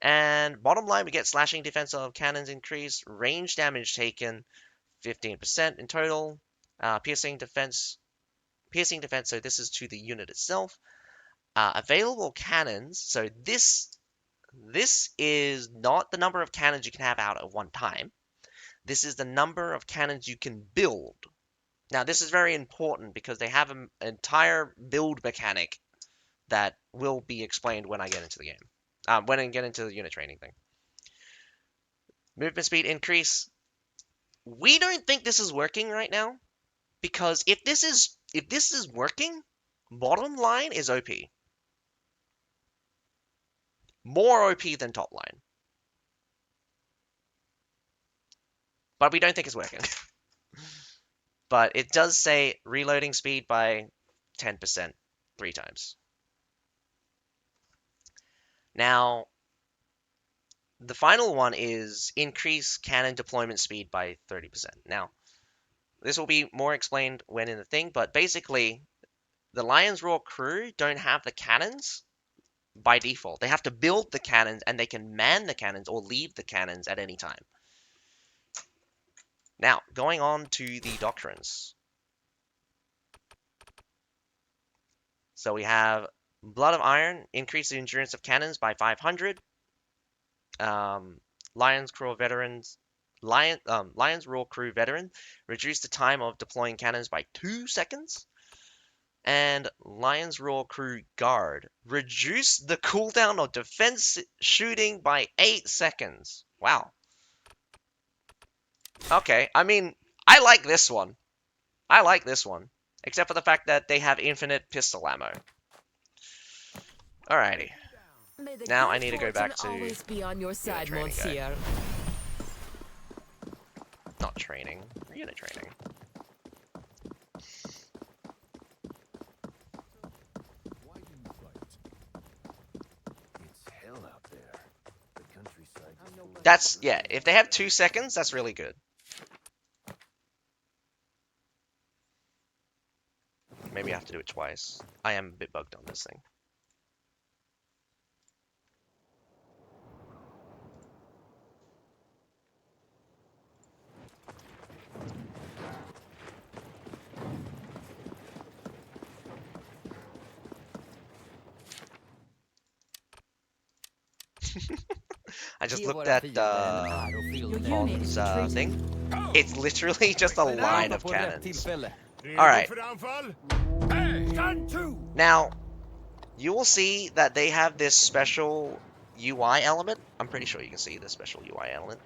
And bottom line, we get slashing defense of cannons increase, range damage taken 15% in total, piercing defense, so this is to the unit itself. Available cannons, so this is not the number of cannons you can have out at one time. This is the number of cannons you can build. Now, this is very important because they have an entire build mechanic that will be explained when I get into the game. When I get into the unit training thing. Movement speed increase. We don't think this is working right now, because if this is working, bottom line is OP. More OP than top line. But we don't think it's working. But it does say reloading speed by 10% 3 times. Now, the final one is increase cannon deployment speed by 30%. Now, this will be more explained when in the thing, but basically, the Lionroar crew don't have the cannons by default. They have to build the cannons, and they can man the cannons or leave the cannons at any time. Now, going on to the doctrines. So we have Blood of Iron, increase the endurance of cannons by 500. Lion's Roar Crew Veteran reduced the time of deploying cannons by 2 seconds. And Lion's Roar Crew Guard reduced the cooldown of defense shooting by 8 seconds. Wow. Okay, I mean, I like this one. I like this one. Except for the fact that they have infinite pistol ammo. Alrighty. May the Now good I need to go back fortune to always be on your side, training guide. Monsieur. Not training. Unit training. Why do you fight? It's hell out there. The countryside is full of That's, yeah, if they have 2 seconds, that's really good. Maybe I have to do it twice. I am a bit bugged on this thing. I just looked at Your unit is Pon's retreating. thing. It's literally just a line of cannons. Redo Alright. för anfall? Stand to! Now, you will see that they have this special UI element. I'm pretty sure you can see the special UI element.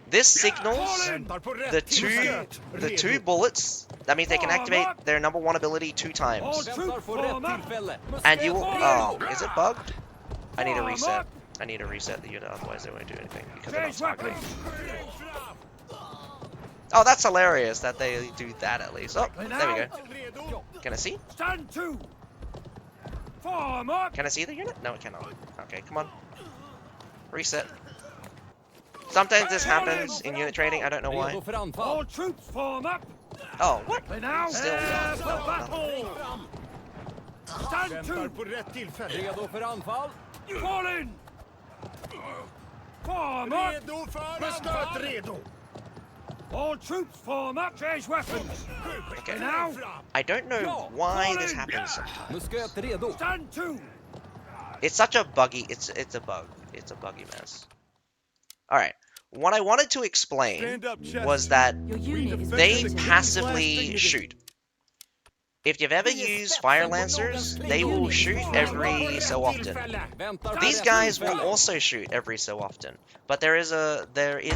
This signals Väntar på rätt the tillfälle. two bullets. That means they can activate their number 1 ability 2 All times. troops form up! And you will, oh, is it bugged? I need to reset. I need to reset the unit, otherwise they won't do anything because they're not Change targeting. weapons! Oh, that's hilarious that they do that at least. Oh, there we go. Redo! Can I see? Stand to! Form up! Can I see the unit? No, I cannot. Okay, come on. Reset. Sometimes this happens in unit training. I don't know why. All troops form up! Oh, what? Now, Still prepare no, for no. battle! Stand to! på rätt tillfälle. Redo för anfall. Fall in! Form up! Redo för anfall! Redo! All troops form up! Change weapons! Okay. Now, I don't know why this happens sometimes. Musköt redo. stand to! It's such a buggy. It's a bug. It's a buggy mess. All right. What I wanted to explain Stand up, chest. was that Your unit is they retreating. passively shoot. If you've ever used Fire Lancers, they will shoot every so often. These guys will also shoot every so often, but there is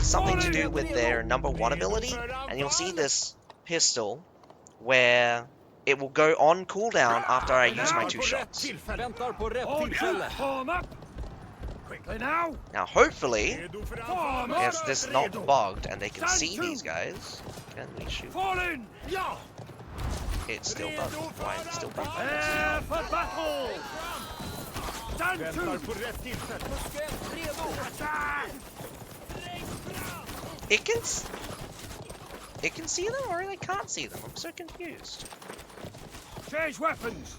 something to do with their number 1 ability, and you'll see this pistol where it will go on cooldown after I use my 2 shots. Väntar på rätt All tillfälle. troops form up! Quickly now! Now, hopefully, Redo för anfall! it's this not bugged and they can see these guys. Can we shoot? Fall in! Ja! It's still bugged. Why is it still bugged? Prepare for battle! Stand to! på rätt tillfälle. It can see them or they can't see them. I'm so confused. Change weapons!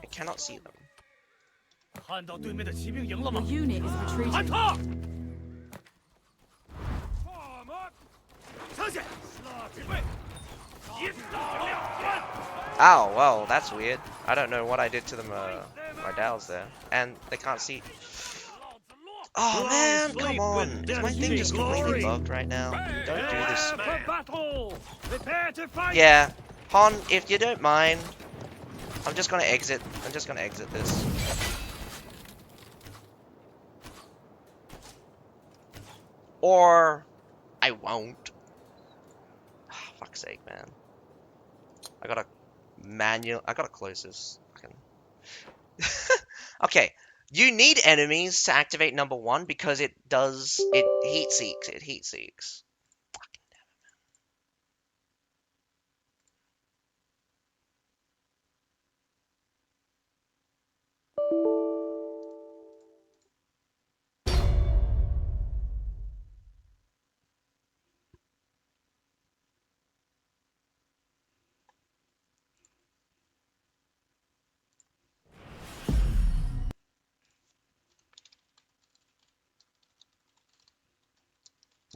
I cannot see them. 看到对面的骑兵营了 Your 吗？ unit is 看 retreating. 他！Form up！上去！拉准备！一刀两断！ Oh, well, that's weird. I don't know what I did to them, my dials there. And they can't see. Oh, man, come on. Is my thing just completely bugged right now? Don't do this. Prepare for battle! Prepare to fight! Yeah, Hon, if you don't mind, I'm just gonna exit. I'm just gonna exit this. Or I won't. Oh, fuck's sake, man. I gotta close this. Okay, you need enemies to activate number 1 because it heat seeks. It heat seeks. Fucking damn it, man.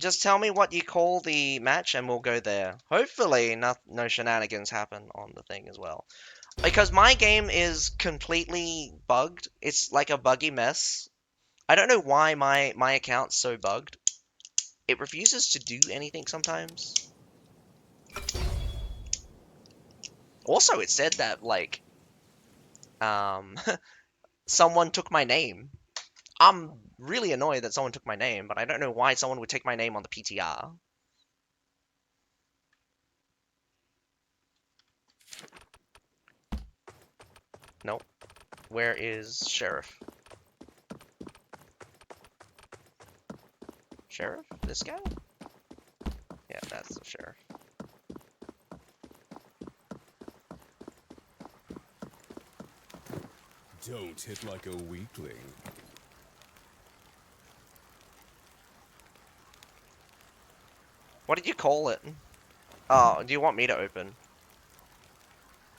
Just tell me what you call the match and we'll go there. Hopefully no shenanigans happen on the thing as well. Because my game is completely bugged. It's like a buggy mess. I don't know why my account's so bugged. it refuses to do anything sometimes. Also, it said that, like, someone took my name. I'm really annoyed that someone took my name, but I don't know why someone would take my name on the PTR. Nope. Where is Sheriff? Sheriff? This guy? Yeah, that's the Sheriff. Don't hit like a weakling. What did you call it? Oh, do you want me to open?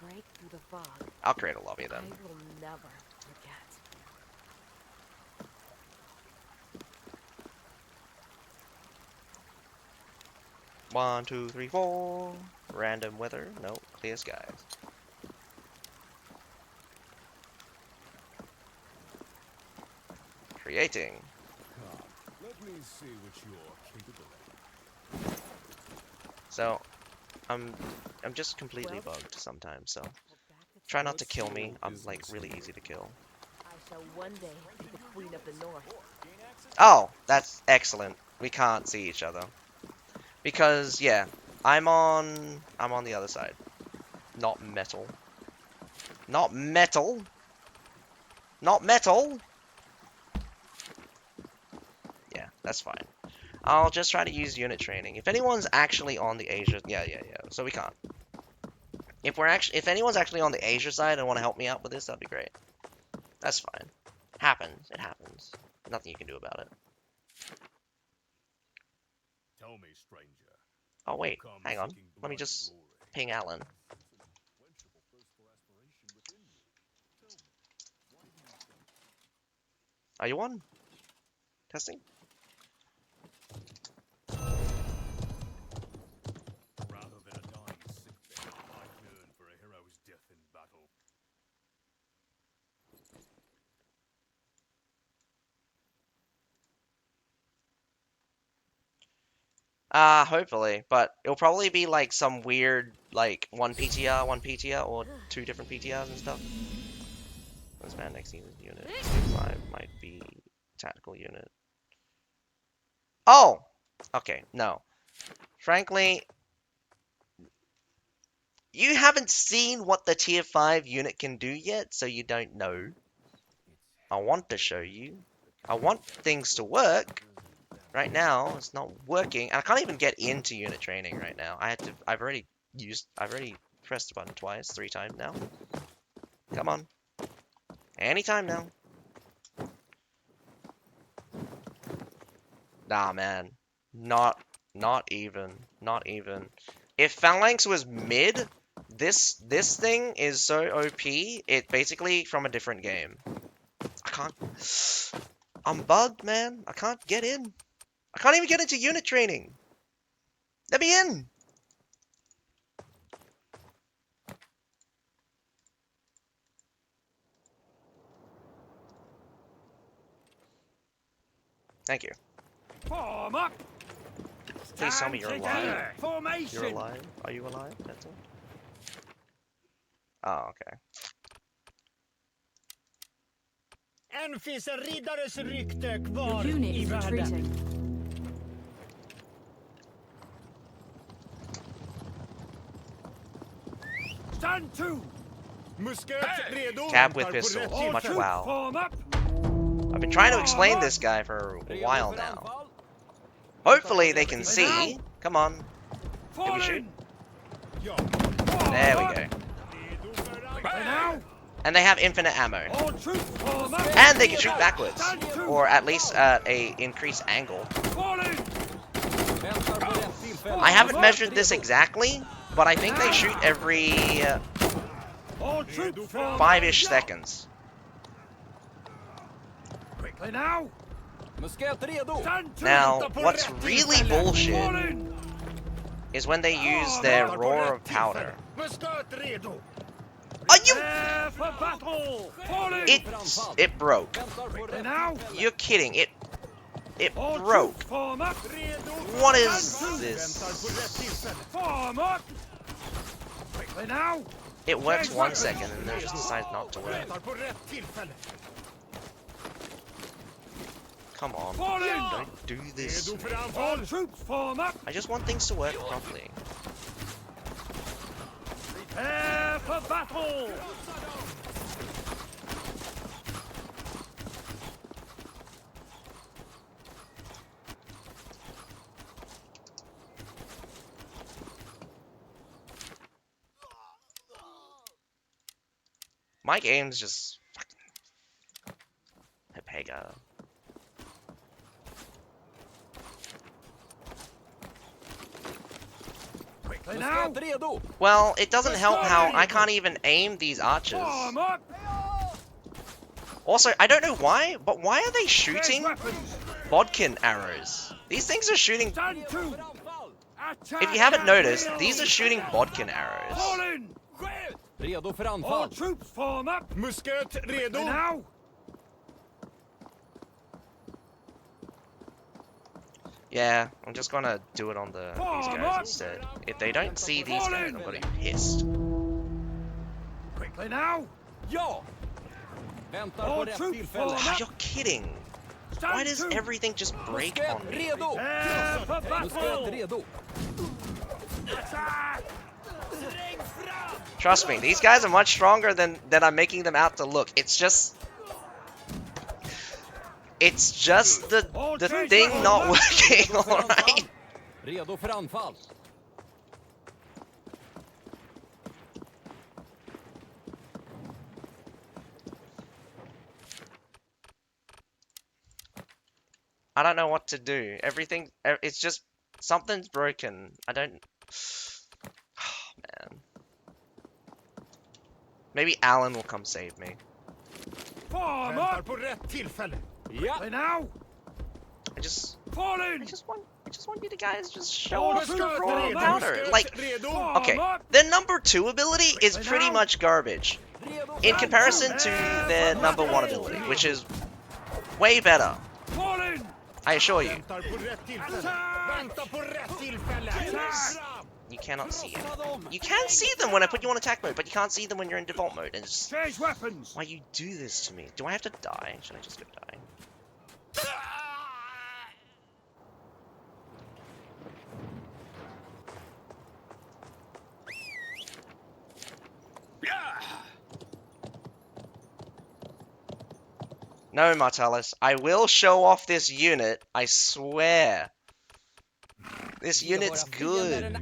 Break through the fog. I'll create a lobby I then. will never forget. 1, 2, 3, 4. Random weather. Nope. Clear skies. Creating. Come, let me see what you're capable of. So, I'm just completely bugged sometimes, so try not to kill me. I'm like really easy to kill. I shall one day be the queen of the north. Oh, that's excellent. We can't see each other. Because yeah, I'm on the other side. Not metal. Not metal. Not metal. Yeah, that's fine. I'll just try to use unit training. If anyone's actually on the Asia, yeah. So we can't. If anyone's actually on the Asia side and want to help me out with this, that'd be great. That's fine. Happens. It happens. Nothing you can do about it. Tell me, stranger. Oh wait, Come hang on. seeking Let me blood and just glory. ping Alan. Unquenchable thirst for aspiration within you. Tell me, why do you fight? Are you on? Testing? Rather than a dying sickbed, I yearn for a hero's death in battle. Hopefully, but it'll probably be like some weird, like, one PTR, or 2 different PTRs and stuff. This man next unit, 5 might be tactical unit. Oh! Okay, no. Frankly, you haven't seen what the tier 5 unit can do yet, so you don't know. I want to show you. I want things to work. Right now, it's not working. And I can't even get into unit training right now. I've already pressed the button twice, 3 times now. Come on. Anytime now. Nah, man. Not even. Not even. If Phalanx was mid, this thing is so OP, it's basically from a different game. I can't... I'm bugged, man. I can't get in. I can't even get into unit training. Let me in. Thank you. Form up. Please tell me Stand you're together. alive. Formation. You're alive? Are you alive? That's it. Oh, okay. En finns en riddares rykte Your kvar unit i is världen. retreating. Stand to. Musket redo. Cab with Väntar på pistol. rätt Too much tillfälle. wow. Form up. I've been trying to explain this guy for a while now. Hopefully they can see. Come on. Can we shoot? Ja. There we go. Redo för now. And they have infinite ammo. All troops form up. And they can shoot backwards. Or at least at a increased angle. Fall in. I haven't measured this exactly, but I think they shoot every All troops form up. 5-ish seconds. Quickly now. Stand to. Now, Vänta på what's rätt really tillfälle. bullshit Fall in. is when they use their Väntar på roar rätt of powder. tillfälle. Musket redo. Are you? For battle. Fall in. It broke. Quickly now. You're kidding. It All broke. troops form up. What is Väntar på this? rätt tillfälle. Form up. Quickly now. It works 1 second and then it just decides not to work. Väntar på rätt tillfälle. Come on. Fall in. Don't do this. Redo för anfall. All troops form up. I just want things to work properly. Prepare for battle. My game's just Pega. Quickly now. Well, it doesn't help how I can't even aim these archers. Form up. Also, I don't know why, but why are they There's shooting weapons. bodkin arrows? These things are shooting. Stand to. Attack. If you haven't noticed, these are shooting bodkin arrows. Fall in. Redo för All anfall. troops form up. Musket redo. Now. Yeah, I'm just gonna do it on these guys instead. If they don't see these guys, I'm gonna be pissed. Quickly now. Ja! Väntar på All rätt troops tillfälle. form Ah, up. you're kidding. Stand Why does to. everything just break Musket on me? redo. Prepare for Musket battle. redo. Attack. Trust me, these guys are much stronger than I'm making them out to look. It's just the thing not working, alright? Redo för anfall. I don't know what to do. Everything, it's just, something's broken. I don't, oh, man. Maybe Alan will come save me. Form Väntar up. på rätt tillfälle. Ja! Quickly now. I just Fall in. want you to guys just show All off the troops raw form up. powder. Like, Form okay, up. their number 2 ability is pretty much garbage in comparison to their number 1 ability, which is way better. Fall in. I assure you. Väntar på rätt tillfälle. Attack. Vänta på rätt tillfälle. Attack. You cannot see them. You can see them when I put you on attack mode, but you can't see them when you're in default mode. And it's Change weapons. why you do this to me. Do I have to die? Should I just go die? No, Martellus. I will show off this unit. I swear. This unit's good.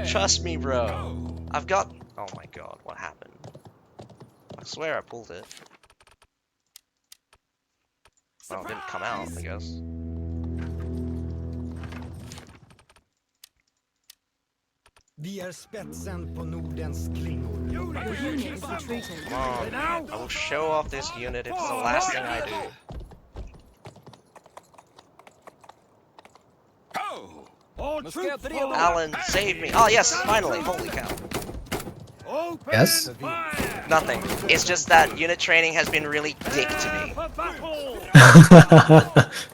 Trust me, bro. I've got... Oh my god, what happened? I swear I pulled it. Well, it didn't come out, I guess. Vi är spetsen på Nordens klingor. Unit is retreating. Come on. I will show off this unit. It's the last thing I do. All troops form up. Alan, save me. Oh, yes, finally. Holy cow. Open Yes? fire. Nothing. It's just that unit training has been really dick to me. Prepare for battle.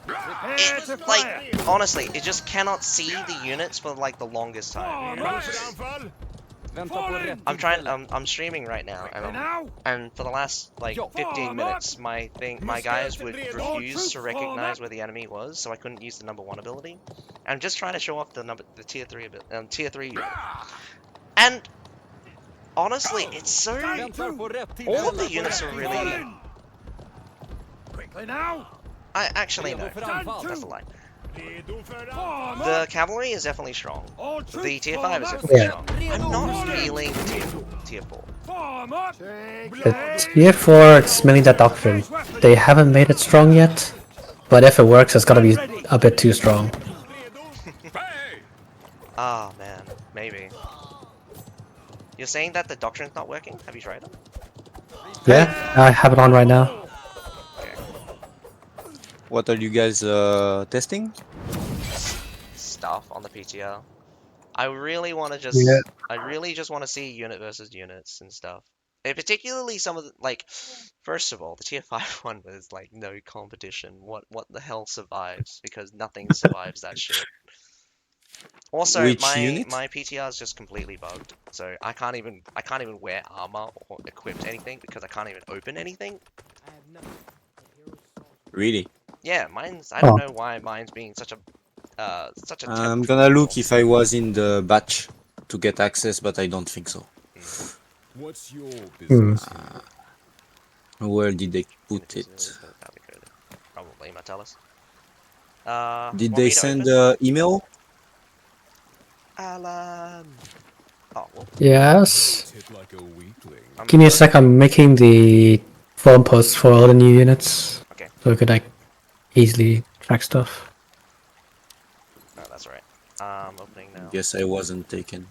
Prepare to It, like, fire. honestly, it just cannot see the units for, like, the longest time. Form up. Vänta på rätt I'm trying, tillfälle. I'm streaming right now, Quickly now. and for the last, like, 15 minutes, my guys would refuse to recognize where the enemy was, so I couldn't use the number 1 ability. I'm just trying to show off the tier 3 unit. And, honestly, it's so... Väntar på rätt All of tillfälle. the units are Fall really... in. Quickly now. Actually, no. Redo för anfall. That's a lie. Form up. The cavalry is definitely strong. All The troops tier form 5 is up. definitely Yeah. strong. I'm not feeling tier 4. Form up. The tier 4, it's mainly the doctrine. They haven't made it strong yet, but if it works, it's gonna be a bit too strong. Ah, man. Maybe. You're saying that the doctrine's not working? Have you tried it? Yeah, I have it on right now. What are you guys testing? Stuff on the PTR. I really want to just... Yeah. I really just want to see unit versus units and stuff. Particularly some of the, like, first of all, the tier 5 one was like no competition. What the hell survives? Because nothing survives that shit. Also, Which my unit? my PTR is just completely bugged, so I can't even wear armor or equip anything because I can't even open anything. I have nothing but hero's salt. Really? Yeah, mine's I don't Oh, know why mine's being such a I'm temp gonna trouble. look if I was in the batch to get access, but I don't think so. What's your hmm. business here? Where did they put Images it? badly coded. Probably Martellus. Did Want they me to send open? the email? Alan. Oh well, Yes. Tip like a weakling. Give me a what? sec. I'm making the forum posts for all the new units, Okay, so we could like easily track stuff. no, that's all right. Opening now. Guess I wasn't taken.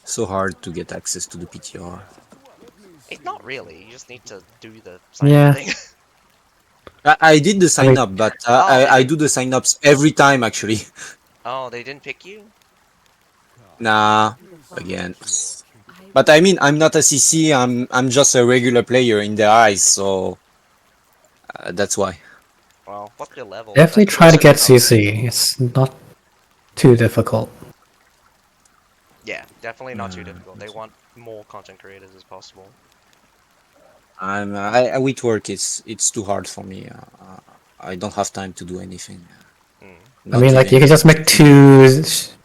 So hard to get access to the PTR. It's not really. You just need to do the sign up Yeah, thing. I did the I sign mean, up, but Oh, they I didn't. do the sign ups every time actually. Oh, they didn't pick you. Nah, again. What's your I But I mean, I'm not a CC. I'm just a regular player in their eyes, so that's why. Well, what's your level? definitely That you try to also get don't have. CC. It's not too difficult. Yeah, definitely not too Uh, difficult. They want more content creators as possible. with work, it's too hard for me. I don't have time to do anything. Hmm. I Not mean, like you even can just make stream. two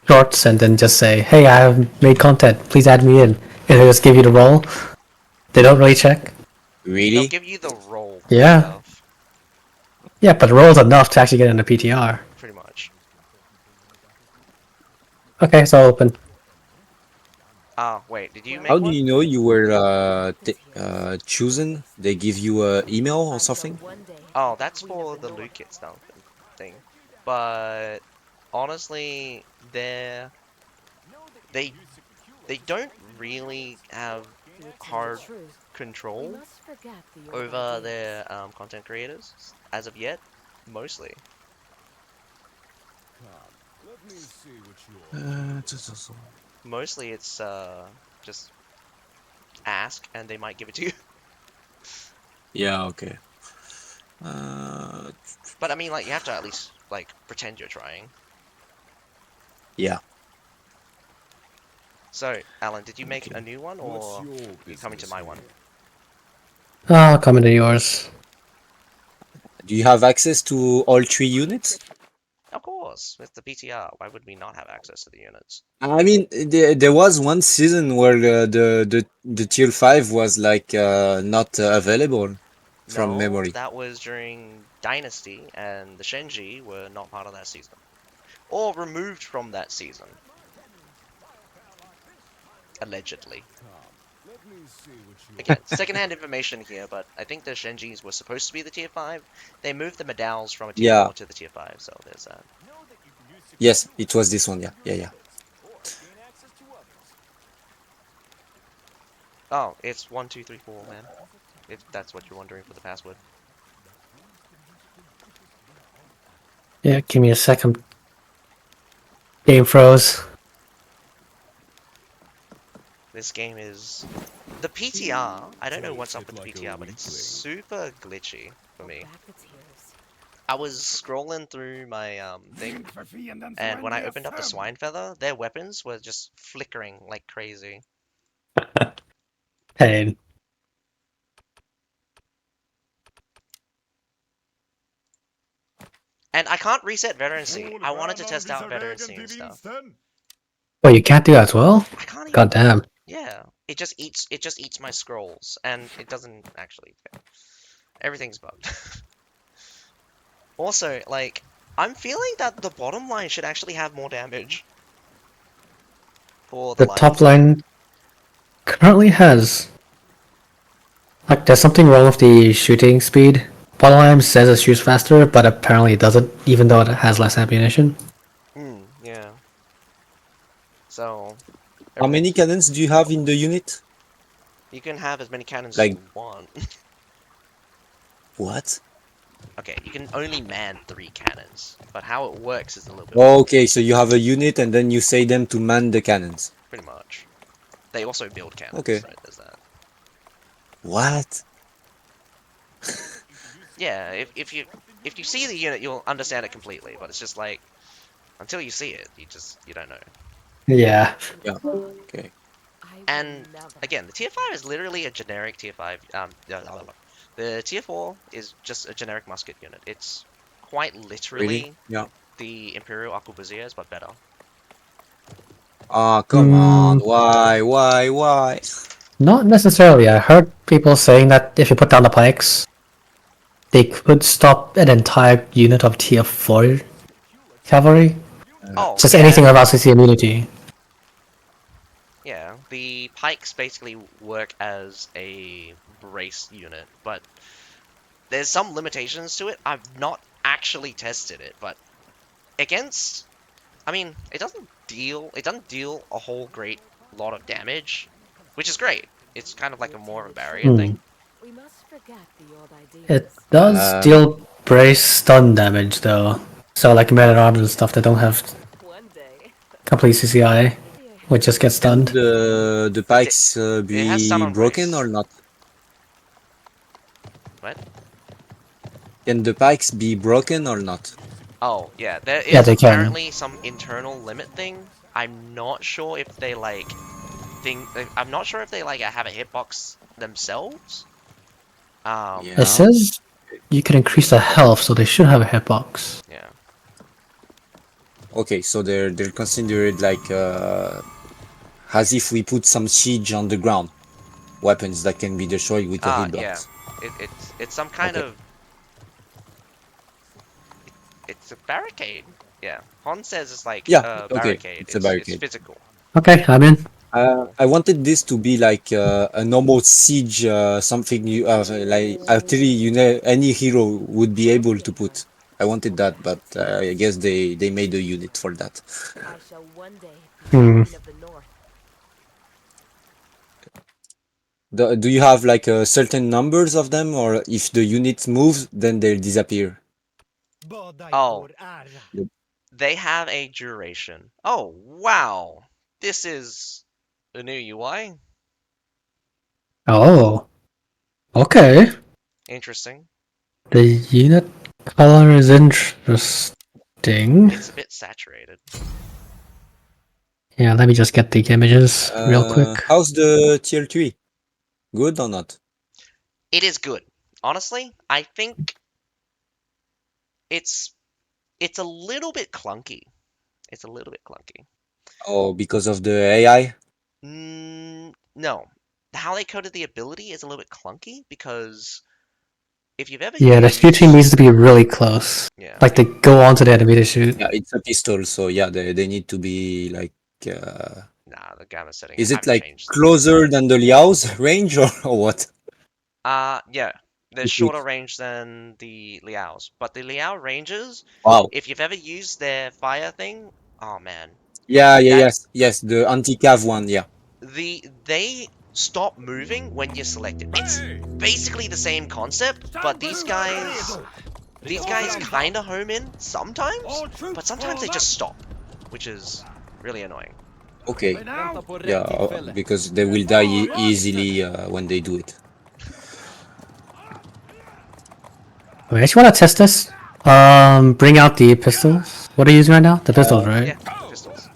shorts and then just say, "Hey, I have made content. Please add me in," and they just give you the role. They don't really check. They'll Really? give you the role quick Yeah, enough, yeah, but the role's enough to actually get in the PTR. pretty much. Okay, so I'll open. Ah, wait, did you How make do one? you know you were practice heroes. chosen? They give you a email or I shall something? one day Oh, be the that's queen of for the the north. loot kit stuff thing. But honestly, they they don't really have Due to the hard truth, we control must forget the old over ideas. their content creators as of yet. Mostly, Let me see what Uh, you're. mostly it's just ask and they might give it to you. yeah, okay. Uh, But I mean, like you have to at least like pretend you're trying. yeah, So, Alan, did you make a okay. new one What's or your you coming to business my one? here? I'll come into yours. Do you have access to all three units? Of course, with the PTR, why would we not have access to the units? I mean, there was one season where the tier 5 was like not available from No, memory. that was during Dynasty, and the Shenji were not part of that season. Or removed from that season, allegedly. Let me see what Again, you're. secondhand information here, but I think the Shenjis were supposed to be the tier 5. They moved the Medals from a tier Yeah, 4 to the tier 5, so there's that. yes, it was this one. Yeah, yeah, yeah. Oh, it's 1234, man. If that's what you're wondering for the password. Yeah, give me a second. Game froze. This game is... The PTR, I don't know what's up Tip with the like a PTR, but it's weakling. super glitchy for Go me. back the tears. I was scrolling through my thing, and when I opened up the Swinefeather, their weapons were just flickering like crazy. Hey, And I can't reset veterancy. I wanted to test out veterancy and stuff. oh, you can't do that as well? I can't even. God damn. Yeah, it just eats my scrolls, and it doesn't actually. Everything's bugged. Also, like, I'm feeling that the bottom line should actually have more damage for the The Lion top Sword. line currently has. Like, there's something wrong with the shooting speed. Bottom says it shoots faster, but apparently it doesn't, even though it has less ammunition. Yeah. So, How everything. many cannons do you have in the unit? You can have as many cannons as Like you want. what? Okay, you can only man 3 cannons, but how it works is a little bit Okay, so you have a unit and then you say them to man the cannons. pretty much. They also build cannons, Okay. so there's that. What? Yeah, if you see the unit, you'll understand it completely. But it's just like until you see it, you don't know. Yeah. Yeah. Okay. And again, the tier 5 is literally a generic tier 5. The tier 4 is just a generic musket unit. It's quite literally Really? Yeah. the Imperial Arquebusiers, but better. Ah, come on. Mm, Why? not necessarily. I heard people saying that if you put down the pikes, they could stop an entire unit of tier 4 cavalry. Oh, Just yeah, anything without CC immunity. yeah. The pikes basically work as a brace unit, but there's some limitations to it. I've not actually tested it, but against, I mean, it doesn't deal a whole great lot of damage, which is great. It's kind of like a more of a barrier Hmm. thing. We must forget the old ideas. It does deal brace stun damage though. So like men at arms and stuff that don't have One day. complete CCI, would just get Can stunned. the pikes It has stun be on broken brace. or not? What? Can the pikes be broken or not? Oh, yeah, there is Yeah, they can. apparently some internal limit thing. I'm not sure if they like I'm not sure if they like have a hitbox themselves. Yeah. It says you can increase the health, so they should have a hitbox. Yeah. Okay, so they're considered like as if we put some siege on the ground. Weapons that can be destroyed with a Yeah. hitbox. It's some kind Okay. of it's a barricade. Yeah. Hon says it's like Yeah, a okay. barricade. It's a It's barricade. physical. Okay, I'm in. I wanted this to be like a normal siege, something you like artillery. You know, any hero would be able to put. I wanted that, but I guess they made a unit for that. I shall one day be Hmm. queen of the north. Do you have like a certain numbers of them, or if the unit moves, then they'll disappear? Oh, they have a duration. Oh, wow. This is a new UI. Oh. Okay. Interesting. The unit color is interesting. It's a bit saturated. Yeah, let me just get the images real quick. How's the tier 3? Good or not? It is good. Honestly, I think it's a little bit clunky. It's a little bit clunky. Oh, because of the AI? No. How they coded the ability is a little bit clunky because if you've ever Yeah, the used... shooting needs to be really close. Yeah. Like they go onto the enemy to shoot. Yeah, it's a pistol, so yeah, they need to be like. Nah, the gamma settings Is it haven't like changed. closer than the Liao's range or what? Yeah. They're shorter range than the Liao's. But the Liao ranges, Wow. if you've ever used their fire thing, oh man. Yeah, yes, the anti-cav one, yeah. They stop moving when you select it. It's basically the same concept, but these guys kind of home in sometimes, but sometimes they just stop, which is really annoying. Okay. Yeah, because they will die easily when they do it. Wait, I actually want to test this. Bring out the pistols. What are you using right now? The pistols, right? Yeah, pistols.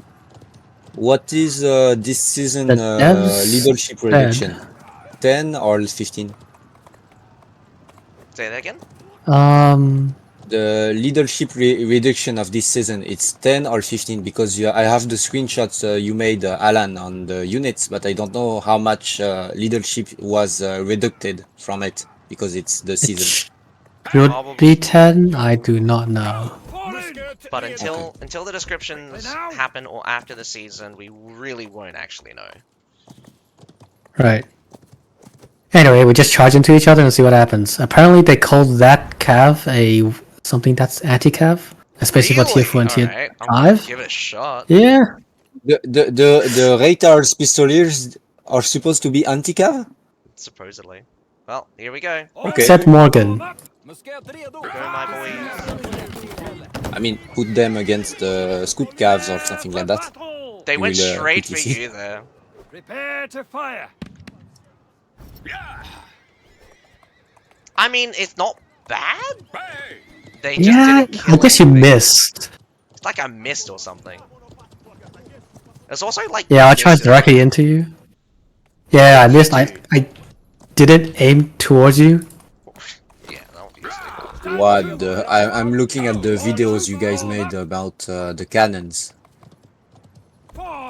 What is this season The devs leadership said- reduction? 10 or 15? Say that again? The leadership reduction of this season, it's 10 or 15 because I have the screenshots you made, Alan, on the units, but I don't know how much leadership was reducted from it because it's the season. Should Probably. be 10? I do not know. But until the descriptions happen or after the season, we really won't actually know. Right. Anyway, we just charge into each other and see what happens. Apparently they called that cav a something that's anti-cav, especially for tier 4 and tier Alright, I'm gonna 5. give it a shot. Yeah. The Raitars pistoliers are supposed to be anti-cav? Supposedly. Well, here we go. Okay. Except Morgan. Go, my boy. I mean, put them against scoot calves or something like that. They You went will, straight for quickly see. you there. Prepare to fire. I mean, it's not bad. They just Yeah, didn't kill I guess you anything. missed. It's like I missed or something. It's also like Yeah, I missed charged as directly well. into you. Yeah, I missed. too. I didn't aim towards you. Yeah, obviously. What the? I'm looking at the videos you guys made about the cannons.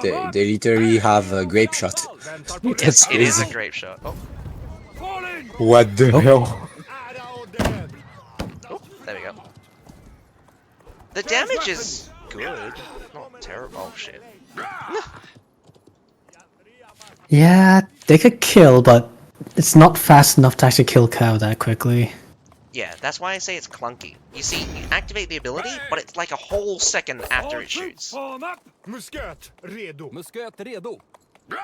They literally have a grape shot. That's It is a crazy. grape shot. Oh, What the hell? oh, there we go. The damage is good, not terrible. Oh shit. Yeah, they could kill, but it's not fast enough to actually kill cow that quickly. Yeah, that's why I say it's clunky. You see, you activate the ability, but it's like a whole second after it shoots. Form up. Musket redo.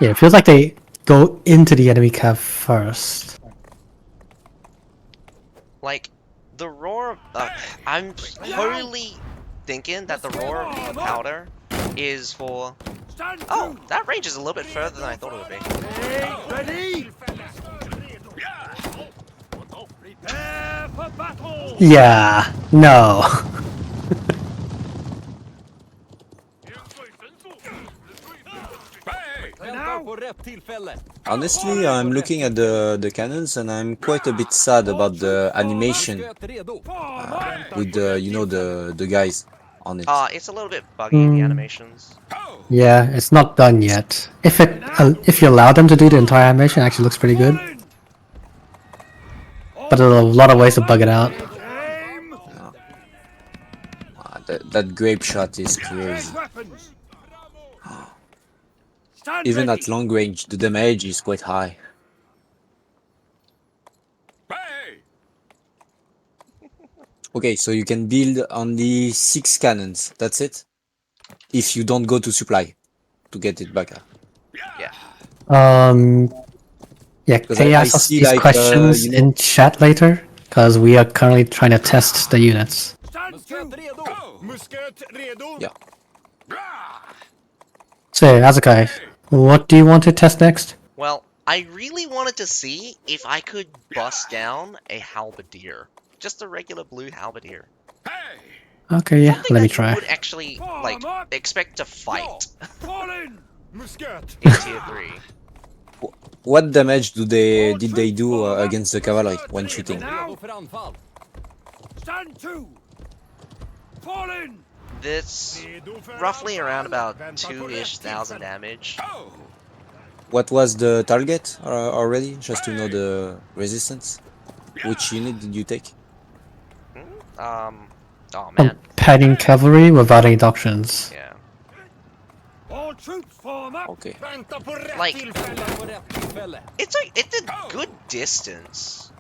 Yeah, it feels like they go into the enemy cav first. Like, the roar of... I'm totally thinking that the roar of the powder is for... Stand Oh, to. that range is a little bit further than I thought it would be. Ready. Prepare for battle. Yeah, no. Now. Honestly, I'm looking at the cannons and I'm quite a bit sad about the animation with the the guys on it. It's a little bit buggy, the Hmm. animations. Yeah, it's not done yet. If you allow them to do the entire animation, it actually looks pretty good. But there are a lot of ways to bug it out. Aim. That grape shot is crazy. Weapons. Stand Even ready. at long range, the damage is quite high. Okay, so you can build only 6 cannons. That's it. If you don't go to supply to get it back. Yeah, Because can you I ask us see, these like, questions you know- in chat later? Because we are currently trying to test the units. Stand to. Musket redo. Yeah. So, Azakai, what do you want to test next? Well, I really wanted to see if I could bust down a halberdier. Just a regular blue halberdier. Okay, yeah, Something let me that try. you would actually, like, expect to fight Fall in. Musket. in tier 3. What damage did they do against the cavalry when shooting? Now. Stand to. Fall in. This roughly around about 2-ish thousand damage. What was the target already? Just to know the resistance. Which unit did you take? Oh man, Padding cavalry without any doctrines. yeah. All troops form up. Okay. Like, it's a good distance.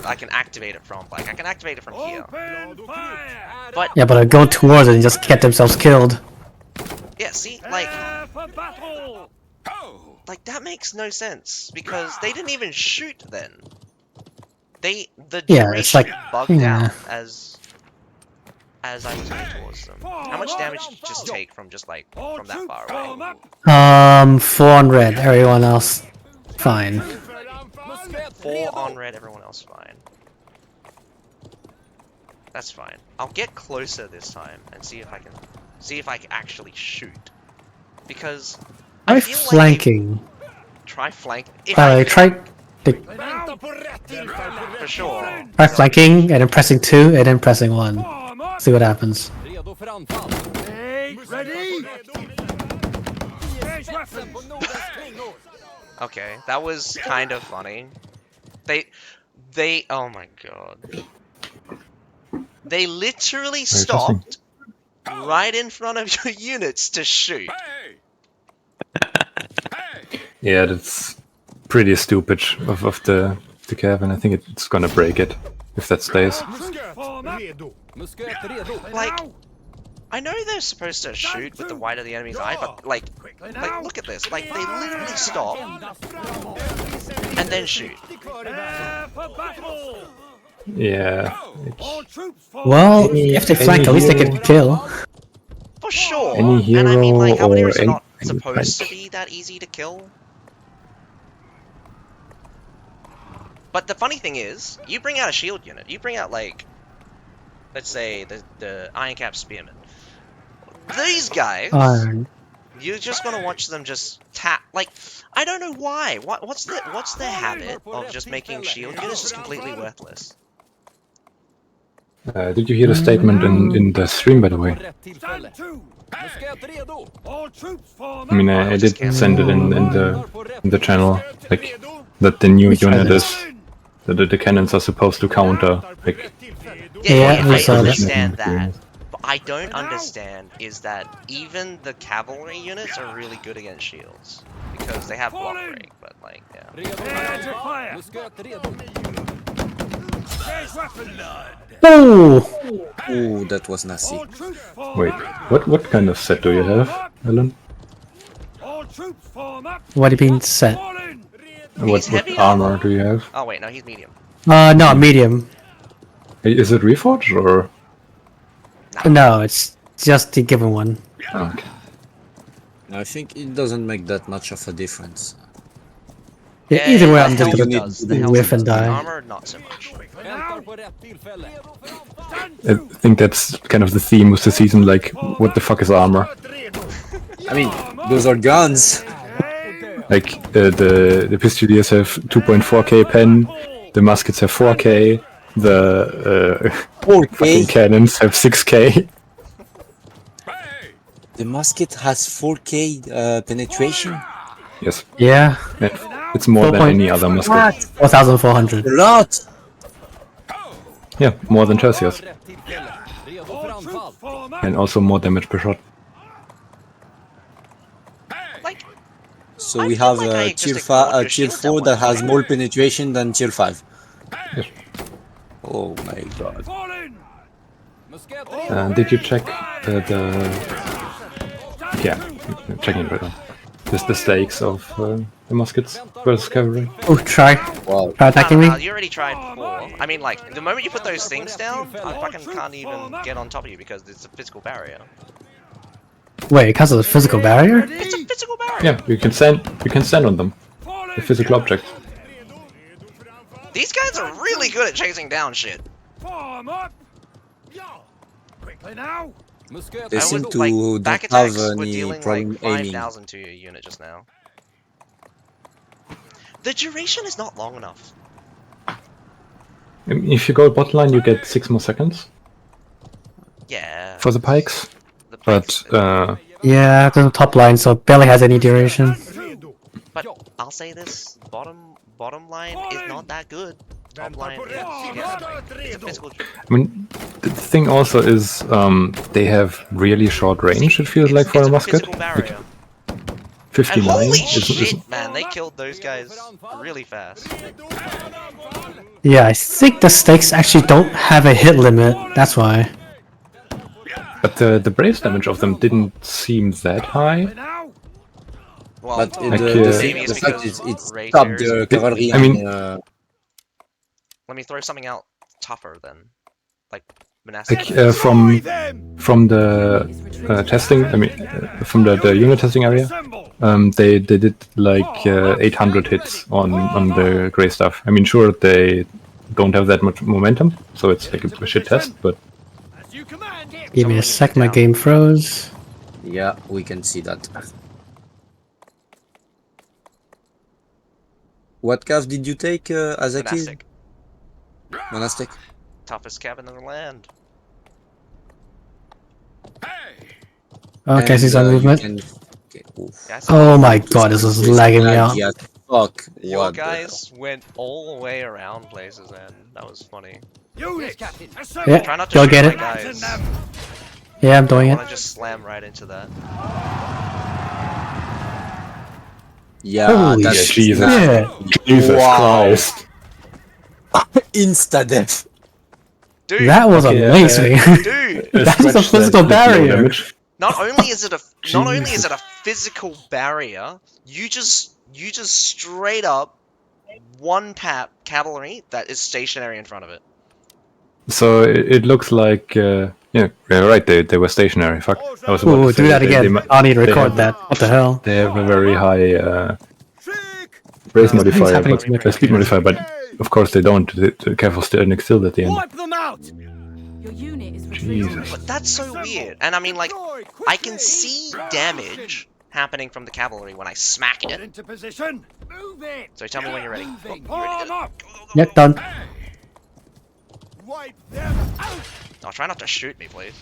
I can activate it from. Like, I can activate it from here. Open fire. But Yeah, but go towards it and just get themselves killed. yeah, see, like Prepare for battle. that makes no sense because they didn't even shoot then. The Yeah, duration it's like- bugged yeah. out as I was going towards them. How much damage did you just take from just like All from that troops far form away? up. 4 on red, everyone else fine. 4 on red, everyone else fine. That's fine. I'll get closer this time and see if I can actually shoot. Because Try I feel like flanking. try flank. If I could, Try Now. for sure. try flanking and then pressing 2 and then pressing 1. Form up. See what happens. Eight. Ready. Engage weapons. Okay, that was kind of funny. Oh my god. They literally stopped right in front of your units to shoot. Yeah, that's pretty stupid of the Cav, and I think it's gonna break it if that stays. Form up. Like, I know they're supposed to shoot with the white of the enemy's eye, but like look at this. Like, they literally stop and then shoot. Prepare for battle. Yeah. All troops form Well, Any- if they flank, at least they hero- can kill. For sure. Any And I mean, like, hero or Cavaliers are not any supposed to tank. be that easy to kill. But the funny thing is, you bring out a shield unit. You bring out, like, let's say, the Iron Cap Spearmen. These guys, Iron. you're just gonna watch them just tap. Like, I don't know why. What's their habit of just making shield units just completely worthless? Did you hear the statement in the stream, by the way? Stand to! All troops form I mean, I did send it in the channel, like that the new unit is the cannons are supposed to counter, like Yeah, we I saw that. understand that. But I don't understand is that even the cavalry units are really good against shields because they have block break. But like, yeah. Prepare to fire! Engage weapons! Oh! Ooh, that was nasty. All troops form wait, up! what kind of set do you have, Alan? All troops form up! What do you mean set? Fall in! What heavy armor do you have? Oh wait, no, he's medium. No, medium. Is it reforged or? No, it's just the given one. Oh, okay. I think it doesn't make that much of a difference. Yeah, either way, the I'm just helmet gonna does. The helmet whiff and does. The die. armor, not so much. I think that's kind of the theme of the season. Like, what the fuck is armor? I mean, those are guns. Like the Pistoliers have 2.4k pen, the muskets have 4k, the fucking 4K. cannons have 6k. The musket has 4K penetration. Yes, Yeah, it's more than any other musket. 4,400. A lot. Yeah, more than Tercios, All troops form up! and also more damage per shot. Like, So I we feel have like I a just tier, ignored your tier shields at 4 one that has point. more penetration than tier 5. Yes. Oh my god. Fall in! Did you check the yeah, checking it right now. Just the stakes of the muskets versus cavalry. Oh, try Wow. attacking me. You already tried before. I mean, like, the moment you put those things down, I fucking can't even get on top of you because it's a physical barrier. Wait, because of the physical barrier? It's a physical barrier! Yeah, you can stand on them. Fall The in! physical object. These guys are really good at chasing down shit. Form up! Quickly now! They I seem would, to like, back don't have attacks were any dealing problem like aiming. 5,000 to your unit just now. The duration is not long enough. If you go bot line, you get 6 more seconds Yeah. for the pikes. The But pikes- Yeah, the top line, so barely has any duration. but I'll say this: bottom line is not that good. Top line is it's a physical. I mean, the thing also is they have really short range. It feels like for it's a musket. physical barrier. Like And 59 holy is shit, man! They killed those guys really fast. Yeah, I think the stakes actually don't have a hit limit. That's why. but the brace damage of them didn't seem that high. Now! Well, But Like, maybe the it's fact because is, it's Ray stopped Terrors- the cavalry. I mean- Let me throw something out tougher than like monastic. Like from the testing, I mean, from the unit testing area, Assemble! they did like 800 hits on the gray stuff. I mean, sure they don't have that much momentum, so it's like a shit test, but As you command! Give me a sec, my game froze. Yeah, we can see that. What cav did you take as a kid? Monastic, Monastic. toughest cabin in the land. Okay, I see And, some you movement. can- okay, oof. Guys, Oh my god, this is lagging me out. Yeah, fuck. your What the hell? guys went all the way around places, and that was funny. Units! Assemble! Yeah, Try not to you'll shoot get my it. guys. Yeah, I'm I doing it. want to just slam right into that. Yeah, Holy that's shit. Jesus. Yeah. Jesus Wow. Christ! insta death. Dude, That was Okay, amazing. dude. That's a Scratch physical that, no barrier. damage. Not only is it a Jesus. physical barrier, you just straight up one tap cavalry that is stationary in front of it. So it looks like yeah, right. They were stationary. Fuck. I was about Ooh, to say do that again. I'll need to they record have- that. What the hell? They have a very high Shake! brace Nothing's modifier, happening but to me. speed modifier. But of course they don't. They're careful standing still at the end. Wipe them out! Your unit is Jesus. But that's so weird. And I mean, like, I can see damage happening from the cavalry when I smack Get it. into position! Move it! So tell me when you're ready. Oh, you ready? Arm Go, up! go, go, go. Yep, done. Wipe them out! Oh, try not to shoot me, please.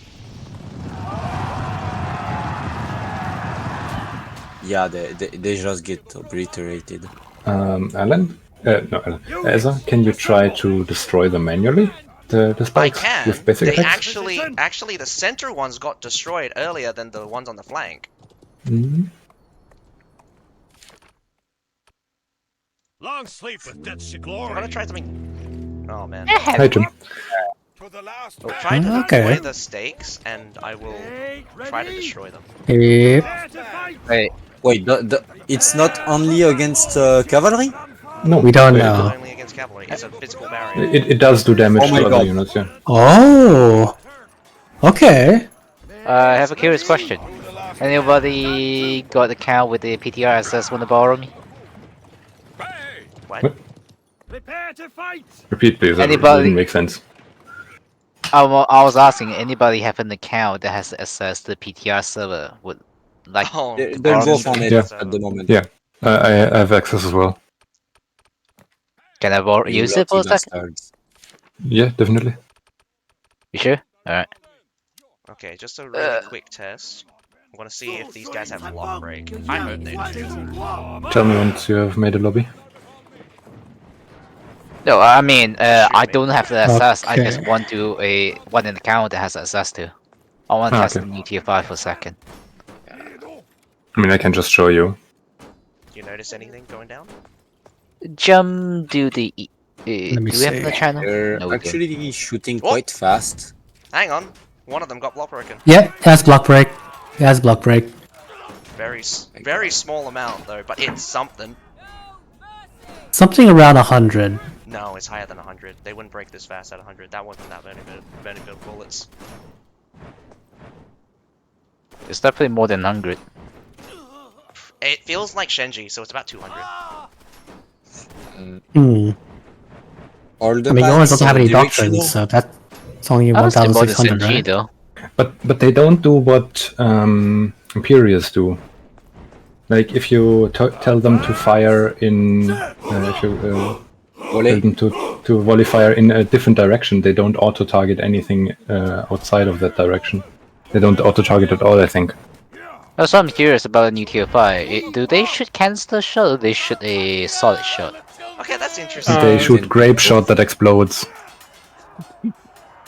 Yeah, they just get obliterated. Alan? No, Alan. Ezra, can you try to destroy them manually? The I spikes can. with basic They attacks? actually, the center ones got destroyed earlier than the ones on the flank. Mhm. Long sleep with death's I'm glory! gonna try something. Oh man. Hi, Jim. To the last Try to Okay. destroy the stakes, and I will try to destroy them. Yep. Prepare to fight! Wait, it's not only against cavalry? No, We don't it- know. Only against cavalry. It's a physical barrier. It does do damage Oh my to other God. units, yeah. Oh. Okay. I have a curious question. Anybody got the count with the PTR access want to borrow me? What? Prepare to fight! Repeat, please. That Anybody- wouldn't make sense. I was asking, anybody have an account that has access to the PTR server would like Oh, They're borrow both me? on it Yeah. at the moment. Yeah. I have access as well. Can I You use it for a lucky second? bastards. Yeah, definitely. You sure? Alright. Okay, just a really quick test. I'm gonna see if these guys have block break. I hope they do. Tell me once you have made a lobby. No, I mean, I don't have the access. I just Okay. want to want an account that has access to. I want to test okay. the new tier 5 for a second. I mean, I can just show you. Do you notice anything going down? Jump do the. Let me do we have see. the channel? They're No, we don't. actually shooting Oh. quite fast. Hang on. One of them got block broken. Yeah, it has block break. It has block break. Very small amount though, but it's something. Something around 100. No, it's higher than 100. They wouldn't break this fast at 100. That wasn't that many bullets. It's definitely more than 100. It feels like Shenji, so it's about 200. Hmm. All the I mean, yours packs doesn't have are any directional. doctrines, so that's only I was thinking more than 1,600, SMG right? though. But they don't do what Imperials do. Like if you tell them to fire in, if you tell them to volley fire in a different direction, they don't auto target anything outside of that direction. They don't auto target at all, I think. That's what I'm curious about the new tier 5. Do they shoot canister shot or they shoot a solid shot? Okay, that's interesting. They shoot grape shot that explodes.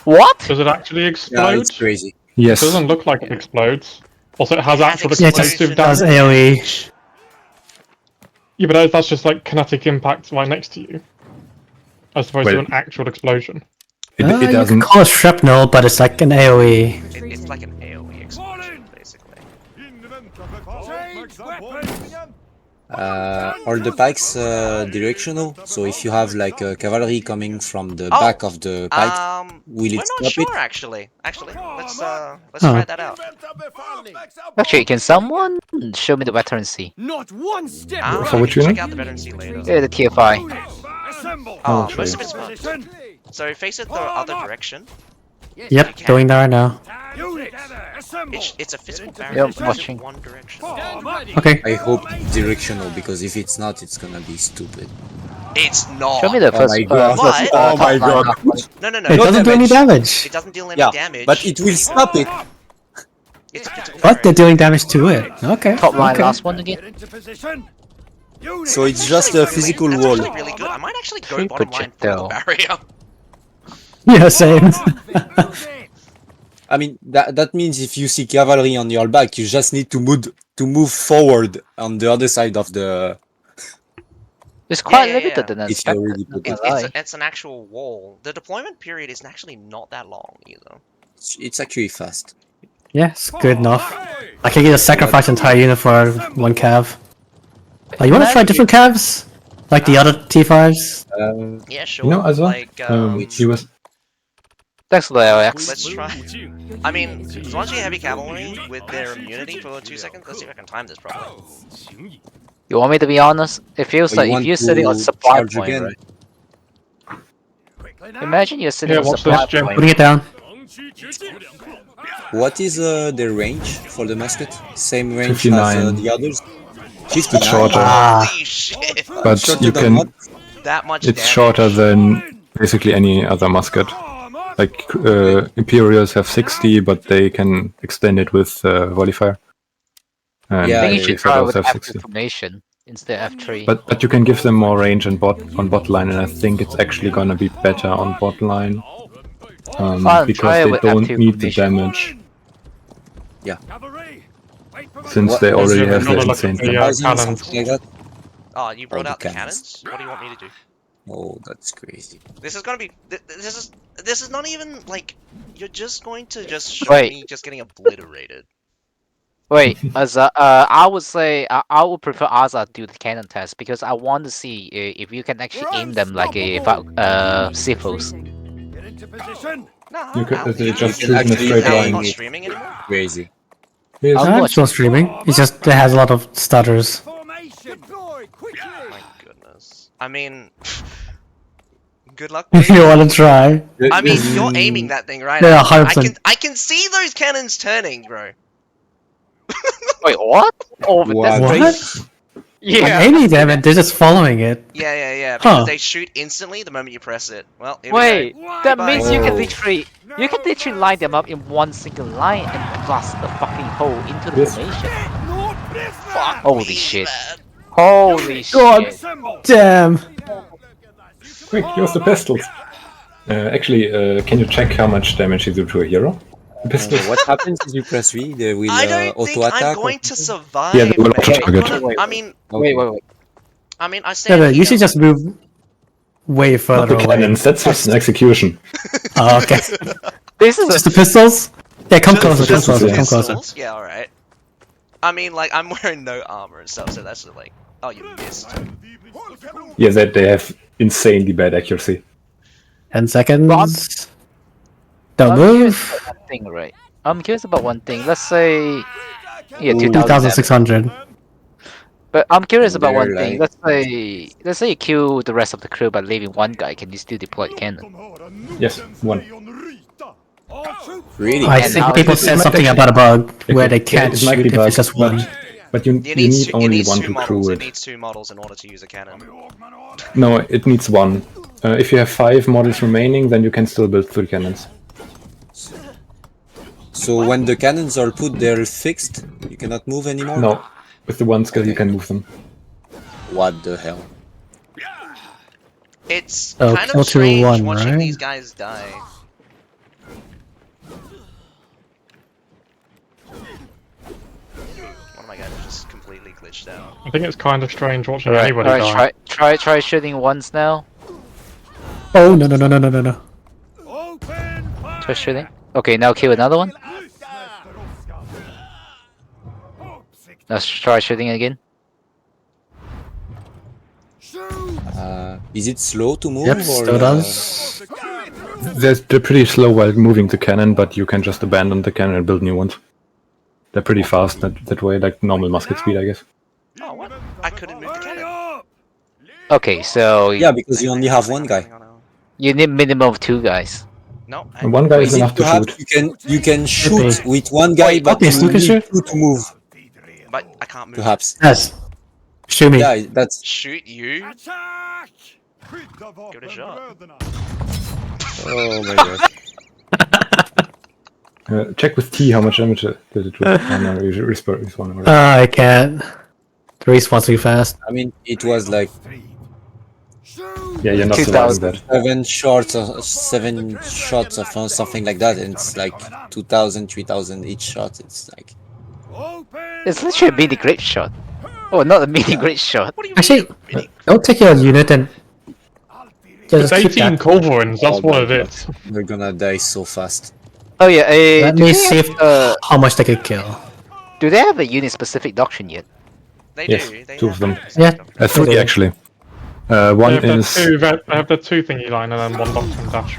What? Does it actually Yeah, explode? it's crazy. Yes. It doesn't look like it explodes. Also, it has It has actual Yeah, it just explosive does damage. AoE. Yeah, but that's just like kinetic impact right next to you, as opposed to Wait. an actual explosion. It You can doesn't. call it shrapnel, but it's like an AoE. It's like an AoE explosion, basically. Change weapons! All the pikes directional. So if you have like cavalry coming from the Oh, back of the pike, will We're it not stop sure it? actually. Let's Huh. try that out. Actually, can someone show me the veteran C? Not one step! For which check unit? out the veteran C later. Yeah, the tier 5. Assemble! Oh, Okay. most of it's marked. So face it the other direction. Yep, doing that right now. Units! Assemble! It's a physical barrier. Yep, Face it watching. one direction. Okay. I hope it's directional because if it's not, it's gonna be stupid. It's not. Show me the first. my God. first, What? Oh my top line, God. top line. No, no, no. It No doesn't do any damage. It damage. doesn't deal any Yeah, damage. but it will stop it. It's a physical But they're barrier. doing damage to it. Okay. Top line, okay. last one Get again. into position! Units! So it's just a physical That's wall. actually really good. I might actually go Free bottom line for the projectile. barrier. Yeah, same. Move it! I mean that means if you see cavalry on your back, you just need to move forward on the other side of the. It's quite yeah, limited yeah. than If you expected. already Not put gonna it. lie. It's an actual wall. The deployment period is actually not that long either. It's actually fast. Yeah, it's good enough. I can get a sacrifice entire unit for one cav. Oh, you want to try different calves? Like the other T5s? Yeah, sure. You know, Azwa, Like, he was Thanks, Alex. Let's try. I mean, launching heavy cavalry with their immunity for 2 seconds. Let's see if I can time this properly. You want me to be honest? It feels Oh, like you if want you're sitting on to supply charge point, again? right? Imagine you're sitting Yeah, on watch supply this, Jim. point. Putting it down. What is the range for the musket? Same range as 59. the others? 59. shorter. Ah, Holy shit! But Shorter you than can. what? That much It's damage. shorter than basically any other musket. Like Imperials have 60, but they can extend it with volley fire. And Yeah, I think you yeah, should try Imperials with have F 60. formation instead of F3. But you can give them more range on bot line, and I think it's actually gonna be better on bot line Fine, try because it they with don't F2 need the formation. damage Cavalry, wait for my since What- they already Jim, have you gotta the look at insane the, damage. 1000 cannons. something like that? Oh, you brought the out the cannons. cannons? What do you want me to do? Oh, that's crazy. This is gonna be. This is not even like. You're just going to just show Wait. me just getting obliterated. Wait, I would say I would prefer Azad do the cannon test because I want to see if you can actually aim them like a Siphos. Get into position. No, You could I'll- they just can shoot in a actually straight Are you aim not line. it. streaming anymore? Crazy. Yes. I'm I'm watching. still streaming. It's just it has a lot of stutters. Formation. Deploy quickly. My goodness. I mean, good luck. If you want to try. I mean, you're aiming that thing right Yeah, at me. 100%. I can see those cannons turning, bro. Wait, what? Oh, but that's What? crazy. I'm Yeah. aiming them and they're just following it. Yeah. Because Huh. they shoot instantly the moment you press it. Well, here we Wait, go. that Goodbye. means you can Oh. literally line them up in one single line and blast a fucking hole into the Yes. formation. No prisoner. Fuck Holy me, shit. man. Holy God. shit. Assemble. Damn. Quick, use the pistols. Actually, can you check how much damage you do to a hero? The pistols. What happens if you press V? They will I don't think auto I'm attack. going to survive. Yeah, they will mate. auto target. I mean, Wait. I Yeah, stand but you here. should just move way Not further the away. cannons. That's just an execution. Oh, okay. This is Just the pistols? Yeah, come closer, come just closer, the come closer. Pistols? Yeah, alright. I mean, like, I'm wearing no armor and stuff, so that's like, oh, you missed. Yeah, they have insanely bad accuracy. 10 seconds. Don't I'm curious move. about one thing, right? I'm curious about one thing. Let's say, yeah, Ooh. 2,600. But I'm curious about one They're thing. like- Let's say you kill the rest of the crew by leaving one guy. Can you still deploy the cannon? Yes, one. All troops. Really? I And think now people it's- said something about a bug where they Yeah, can't it might shoot be if bugged, it's just one. But you It need it only needs one two to models. crew It it. needs 2 models in order to use a cannon. No, it needs one. If you have 5 models remaining, then you can still build 3 cannons. So when the cannons are put, they're fixed? You cannot move anymore? No, with the one skill you can move them. What the hell? It's Oh, kind kill of strange 2-1, watching right? these guys die. One of my guys just completely glitched out. I think it's kind of strange watching Alright, anybody die. try shooting once now. Oh, no, no, no, no, no, no, no. Open fire. Try shooting. Okay, now kill another one. Let's try shooting again. Is it slow to move? Yep, or, still does. They're pretty slow while moving the cannon, but you can just abandon the cannon and build new ones. They're pretty fast that way, like normal musket speed, I guess. Oh, what? I couldn't move the cannon. Up. Okay, so Yeah, because you only have one guy. Hang on. you need minimum of 2 guys. No, And one guy is enough to shoot. You can shoot with one guy, Wait, but okay, you so you can need shoot? 2 to move, but I can't move. perhaps. Yes. Shoot me. Yeah, that's... Shoot you? Attack. Give it a shot. Oh my god. Check with T how much damage did it do. Oh no, you should respawn already. I can't. The respawn's too fast. I mean, it was like Yeah, you're not 2000. surviving that. 7 shots of something like that, and it's like 2,000, 3,000 each shot. It's like... Open. It's literally a mini great shot. Oh, not a mini great shot. What do you mean? Actually, don't take your unit and It's just keep 18 that. culverins, that's Oh what my it God. is. They're gonna die so fast. Oh yeah, Let do me they see have, if, how much they could kill. do they have a unit-specific doctrine yet? They Yes, do. They 2 have of them. those. Yeah. 3 actually. They One have, is... they have the 2 thingy line and then 1 doctrine dash.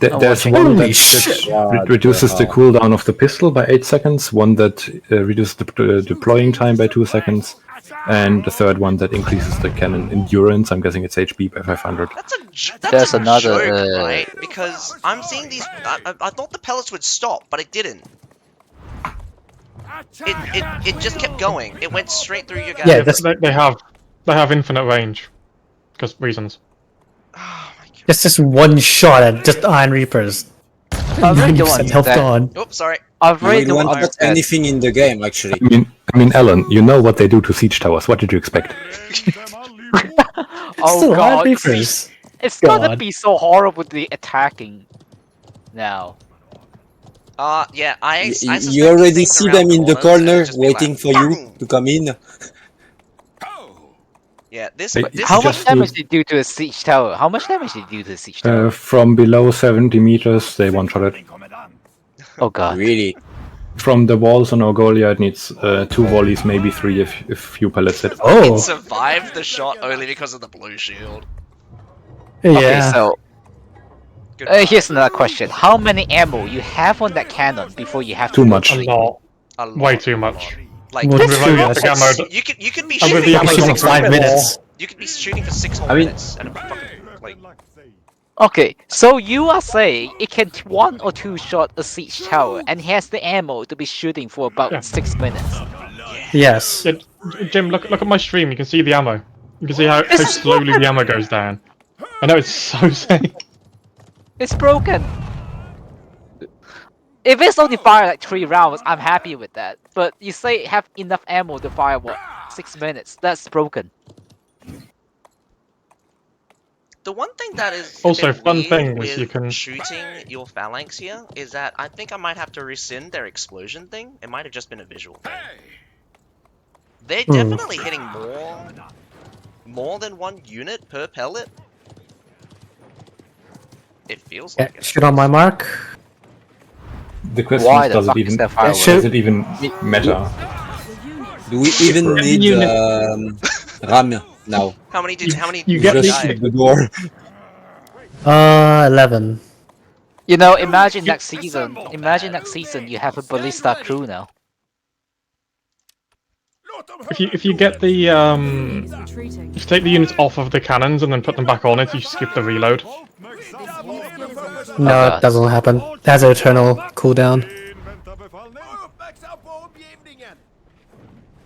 There's watching. one Holy that shit. reduces the cooldown of the pistol by 8 seconds, one that reduces the deploying time by 2 seconds, and the third one that increases the cannon endurance. I'm guessing it's HP by 500. That's There's a another, joke, right? Because I'm seeing these. I thought the pellets would stop, but it didn't. It just kept going. It went straight through your guy. Yeah, that's They have infinite range, because reasons. Oh my god. just one shot at just Iron Reapers. I really don't 90% health understand. gone. Oops, sorry. I You really will don't want understand. anything in the game, actually. I mean, Alan, you know what they do to siege towers. What did you expect? Oh Still Iron god, Reapers. it's gonna God. be so horribly attacking now. Yeah, I suspect You already things see around them in the corners and corner just be waiting like, for you "Bang!" to come in. Yeah, this. Hey, this How is much just damage did you do to a siege tower? How much damage did you do to a siege tower? From below 70 meters, they one-shot it. Oh god. Really? From the walls on Orgolia, it needs 2 volleys, maybe 3 if you pellets it. It Oh, survived the shot only because of the blue shield. yeah. Okay, so Goodbye. here's another question: how many ammo you have on that cannon before you have Too to go much. A sleep? lot. A lot, Way too a much. lot. Like Well, With that's the true, electric that's- ammo, you could be And with shooting the for ammo Shooting six going 5 for minutes. You could be shooting for 6 whole I mean- minutes and fucking like. Okay, so you are saying it can 1 or 2 shot a siege tower and has the ammo to be shooting for about Yeah. 6 minutes. Yes. Yeah, Jim, look at my stream. You can see the ammo. You can see how This is slowly the ammo goes down. I know it's so sick. It's broken. If it's only fire like 3 rounds, I'm happy with that. But you say have enough ammo to fire what 6 minutes? That's broken. The one thing that is Also, a bit fun weird thing with is you can- shooting your phalanx here is that I think I might have to rescind their explosion thing. It might have just been a visual thing. They're definitely hitting more than 1 unit per pellet. It feels Yeah, like it. shoot on my mark. The question Why is, the fuck is that firework? does it even matter? Do we even need RAM now? How many did? How many? you get Just the- shoot the door. 11. You know, imagine next season. Imagine next season you have a ballista crew now. If you get the Unit is retreating. if you take the units off of the cannons and then put them back on it, you skip the reload. No, it doesn't happen. It has an eternal cooldown.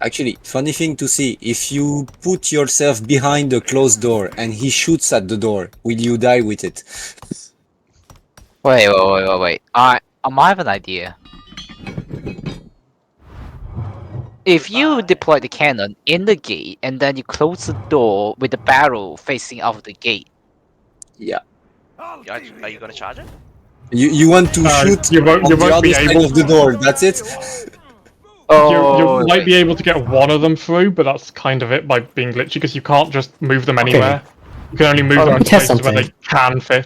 Actually, funny thing to see, if you put yourself behind a closed door and he shoots at the door, will you die with it? Wait. I have an idea. If you deploy the cannon in the gate and then you close the door with the barrel facing out of the gate, Yeah. Are you gonna charge it? You want to shoot you won't- on you the won't other be side able of the door, that's it? You might be able to get one of them through, but that's kind of it by being glitchy because you can't just move them anywhere. You can only move them into test places where they something. can fit.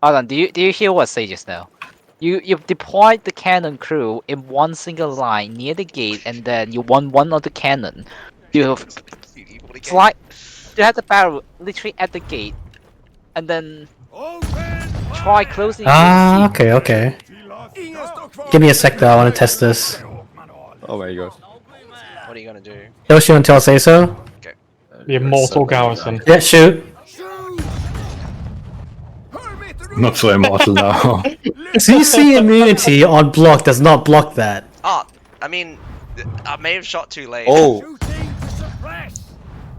Alan, do you hear what I say just now? You've deployed the cannon crew in one single line near the gate, and then you want one of the cannon. You slide, you have the barrel literally at the gate, and then try closing. Ah, okay. Give me a sec though, I want to test this. Oh my god. What are you gonna do? Don't shoot until I say so. The immortal garrison. Yeah, shoot. Not so immortal now. CC immunity on block does not block that. Ah, I mean, I may have shot too late. Oh,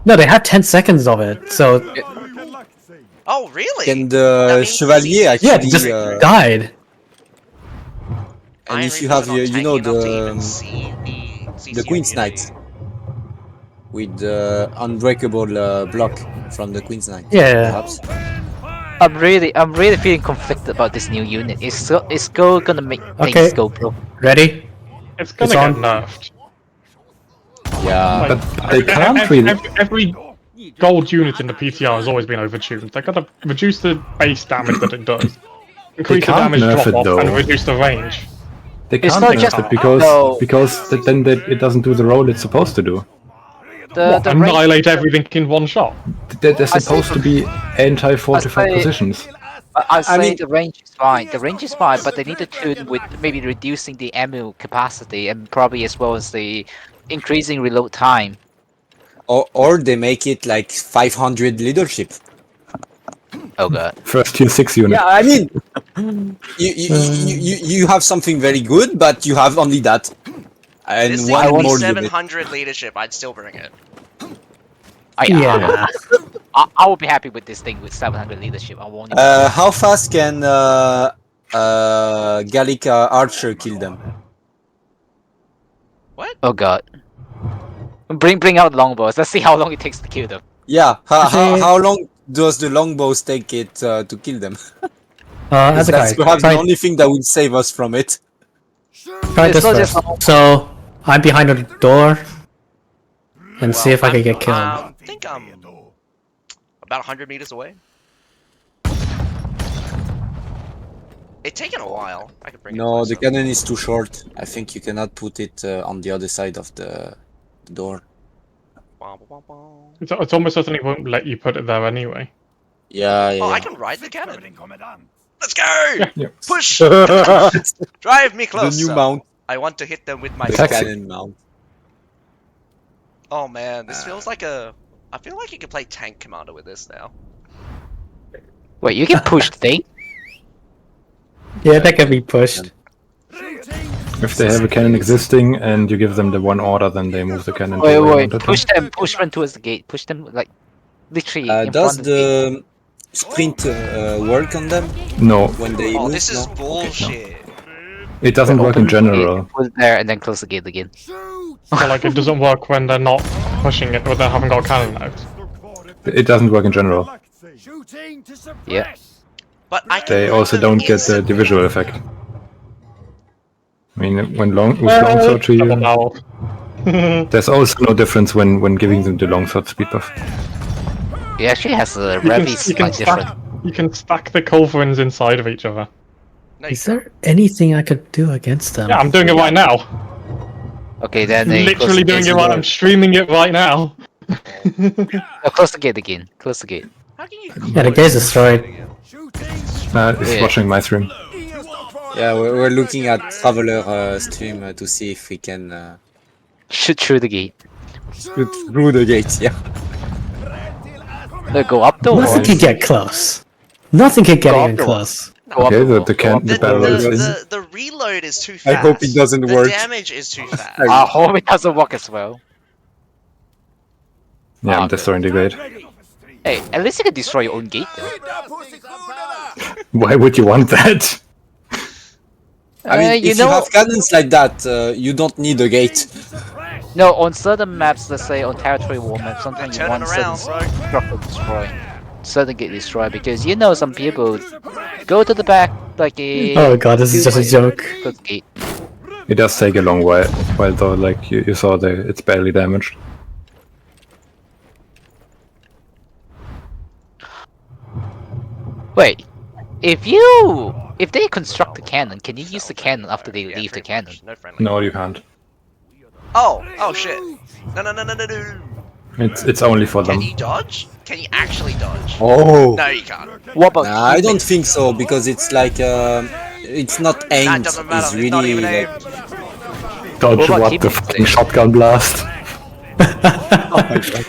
No, they have 10 seconds of it, so Oh, really? can That the means Chevalier yeah, actually... just guide. and Iron if you Reapers have, are not you know, tanky enough to even the see the CC Queen's immunity. Knight. With the unbreakable block from the Queen's Knight. Yeah. Perhaps. I'm really feeling conflicted about this new unit. It's gonna make Okay. things go broke. Ready? It's gonna It's get on. nerfed. Yeah. But they can't really... Every gold unit in the PTR has always been overtuned. They gotta reduce the base damage that it does, increase the can't damage nerf drop it, off, though. and reduce the range. They It's can't not nerf just- it because no. then it doesn't do the role it's supposed to do. The range- Annihilate everything in one shot. They're supposed to be anti-fortified I say- positions. I was I saying mean- the range is fine. The range is fine, but they need to tune with maybe reducing the ammo capacity and probably as well as the increasing reload time. Or they make it like 500 leadership. Oh god. First tier 6 unit. Yeah, I mean, you have something very good, but you have only that. And This one thing could be more unit. 700 leadership. I'd still bring it. Yeah. I would be happy with this thing with 700 leadership. I won't. How fast can Gallic Archer kill them? What? Oh god. Bring out longbows. Let's see how long it takes to kill them. Yeah, Actually- how long does the longbows take it to kill them? As a That's guy, perhaps the only thing that would save us from it. try It's this not just first. So I'm behind the door, and see if I can get killed. I think I'm about 100 meters away. It's taken a while. I could bring it. No, the myself. cannon is too short. I think you cannot put it on the other side of the door. It's almost certainly won't let you put it there anyway. Yeah, yeah. Oh, I yeah. can ride the cannon. Let's go! Yeah. Push! Drive me The closer. new mount, I want to hit them with my the Taxi. cannon mount. Oh man, this feels like a. I feel like you can play tank commander with this now. Wait, you can push the thing? Yeah, that can be pushed. If they have a cannon existing and you give them the one order, then they move the cannon. to Wait, where you wait, wanted them. push them towards the gate. Push them like literally in Does front of the gate. the sprint work on them No, when they Oh, move? this is No? bullshit. it doesn't work in Open the gate, general. put it there and then close the gate again. So like it doesn't work when they're not pushing it, or they haven't got a cannon out. It doesn't work in general. Shooting to suppress. Yeah. But I can They ride also them don't get the instantly. visual effect. I mean, when longsword to Double you, barrel. there's also no difference when giving them the longsword speed buff. It actually has a You can, very you, slight can different. stack, you can stack the culverins inside of each other. No, you Is there anything I could do against them? Yeah, I'm doing it right now. Okay, then they close Literally the doing gate. it right. I'm streaming it right now. No, close the gate again. Close the gate. How can you? Yeah, the gate's destroyed. It's Yeah. watching my stream. Yeah, we're looking at Traveler stream to see if we can Shoot through the gate. shoot through the gate. Yeah. No, go up the Nothing wall. can get close. Nothing can get Go up even the wall. close. Go up Okay, the the, wall. the, Go can, up the the barrel wall. is in. The reload is too I fast. hope it doesn't the work. damage is too fast. I hope it doesn't work as well. Yeah, I'm destroying the gate. Hey, at least you can destroy your own gate though. Why would you want that? I mean, you if you know, have cannons like that, you don't need a gate. no, on certain maps, let's say on territory war maps, sometimes you Turn it want around, certain bro. structure destroyed. Certain get destroyed because you know some people go to the back like a. Oh god, this is just a joke. Close the gate. It does take a long while though, like you saw there, it's barely damaged. Wait, if they construct the cannon, can you use the cannon after they Yeah, leave the pretty cannon? much. No friendly. No, you can't. Oh shit. No. It's only for Can them. you dodge? Can you actually dodge? Oh. No, you can't. What about? Nah, I don't think so because it's like it's not That aimed. doesn't matter. It's It's not really even like, aimed. Dodge What about what the keeping fucking safe? shotgun blast. oh my god.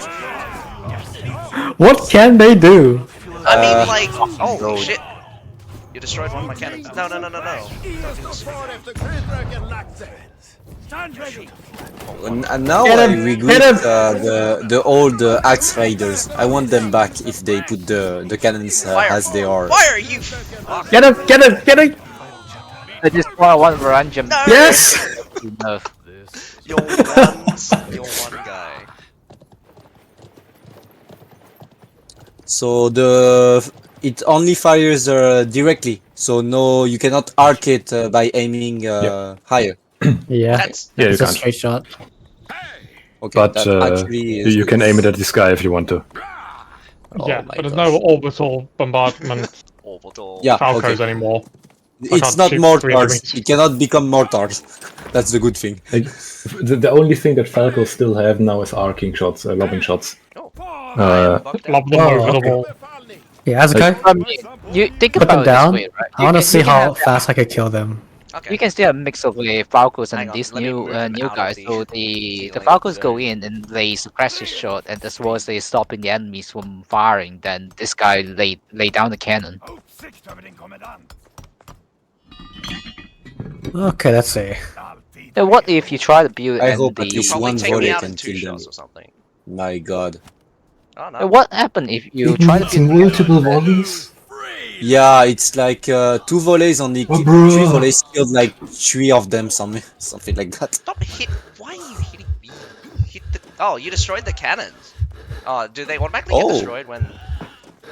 What can they do? I mean, like, road. holy shit. You destroyed one of my cannons. No. Don't do this. Stand ready. And now Hit I him, regret hit him. the old axe raiders. I want them back if they put the cannons Fire. as they are. Fire, you fuck. Get him! Get him! Get him! I just want random. No. Yes! No. You're one guy. So it only fires directly. So no, you cannot arc it by aiming higher. Yeah, That's Yeah, you it's a can't. straight shot. Okay, But that actually is you can good. aim it at the sky if you want to. Yeah, my but there's gosh. no orbital bombardment orbital. Yeah, Falcos okay. anymore. It's can't not shoot 300 mortars. meters. It cannot become mortars. That's the good thing. Like, the only thing that Falcos still have now is arcing shots, lobbing shots. Oh, Uh, bugged out. Lob them Oh, over the okay. wall. Yeah, as a guy, I mean, you think put them about it this down. way, right? I want to see you can how have, fast I could kill them. Okay. you can still have a mix of Falcons Hang and on, these let me new move him new out of guys. the So the healing Falcons go zone. in and they suppress his shot, and as well as they stopping the enemies from firing. Then this guy lay down the cannon. Utsikt över din kommandant. Okay, let's see. Alltid And what if you try to build I and hope at the least Probably one take me volley out can in 2 kill them. shots or something. My god. Oh no. and what happened if you It try to needs build multiple volleys. Yeah, it's like 2 volleys only. Oh, 3 bro. volleys killed like 3 of them, something like that. Stop hit. Why are you hitting me? Hit the. Oh, you destroyed the cannons. Oh, do they automatically get destroyed when?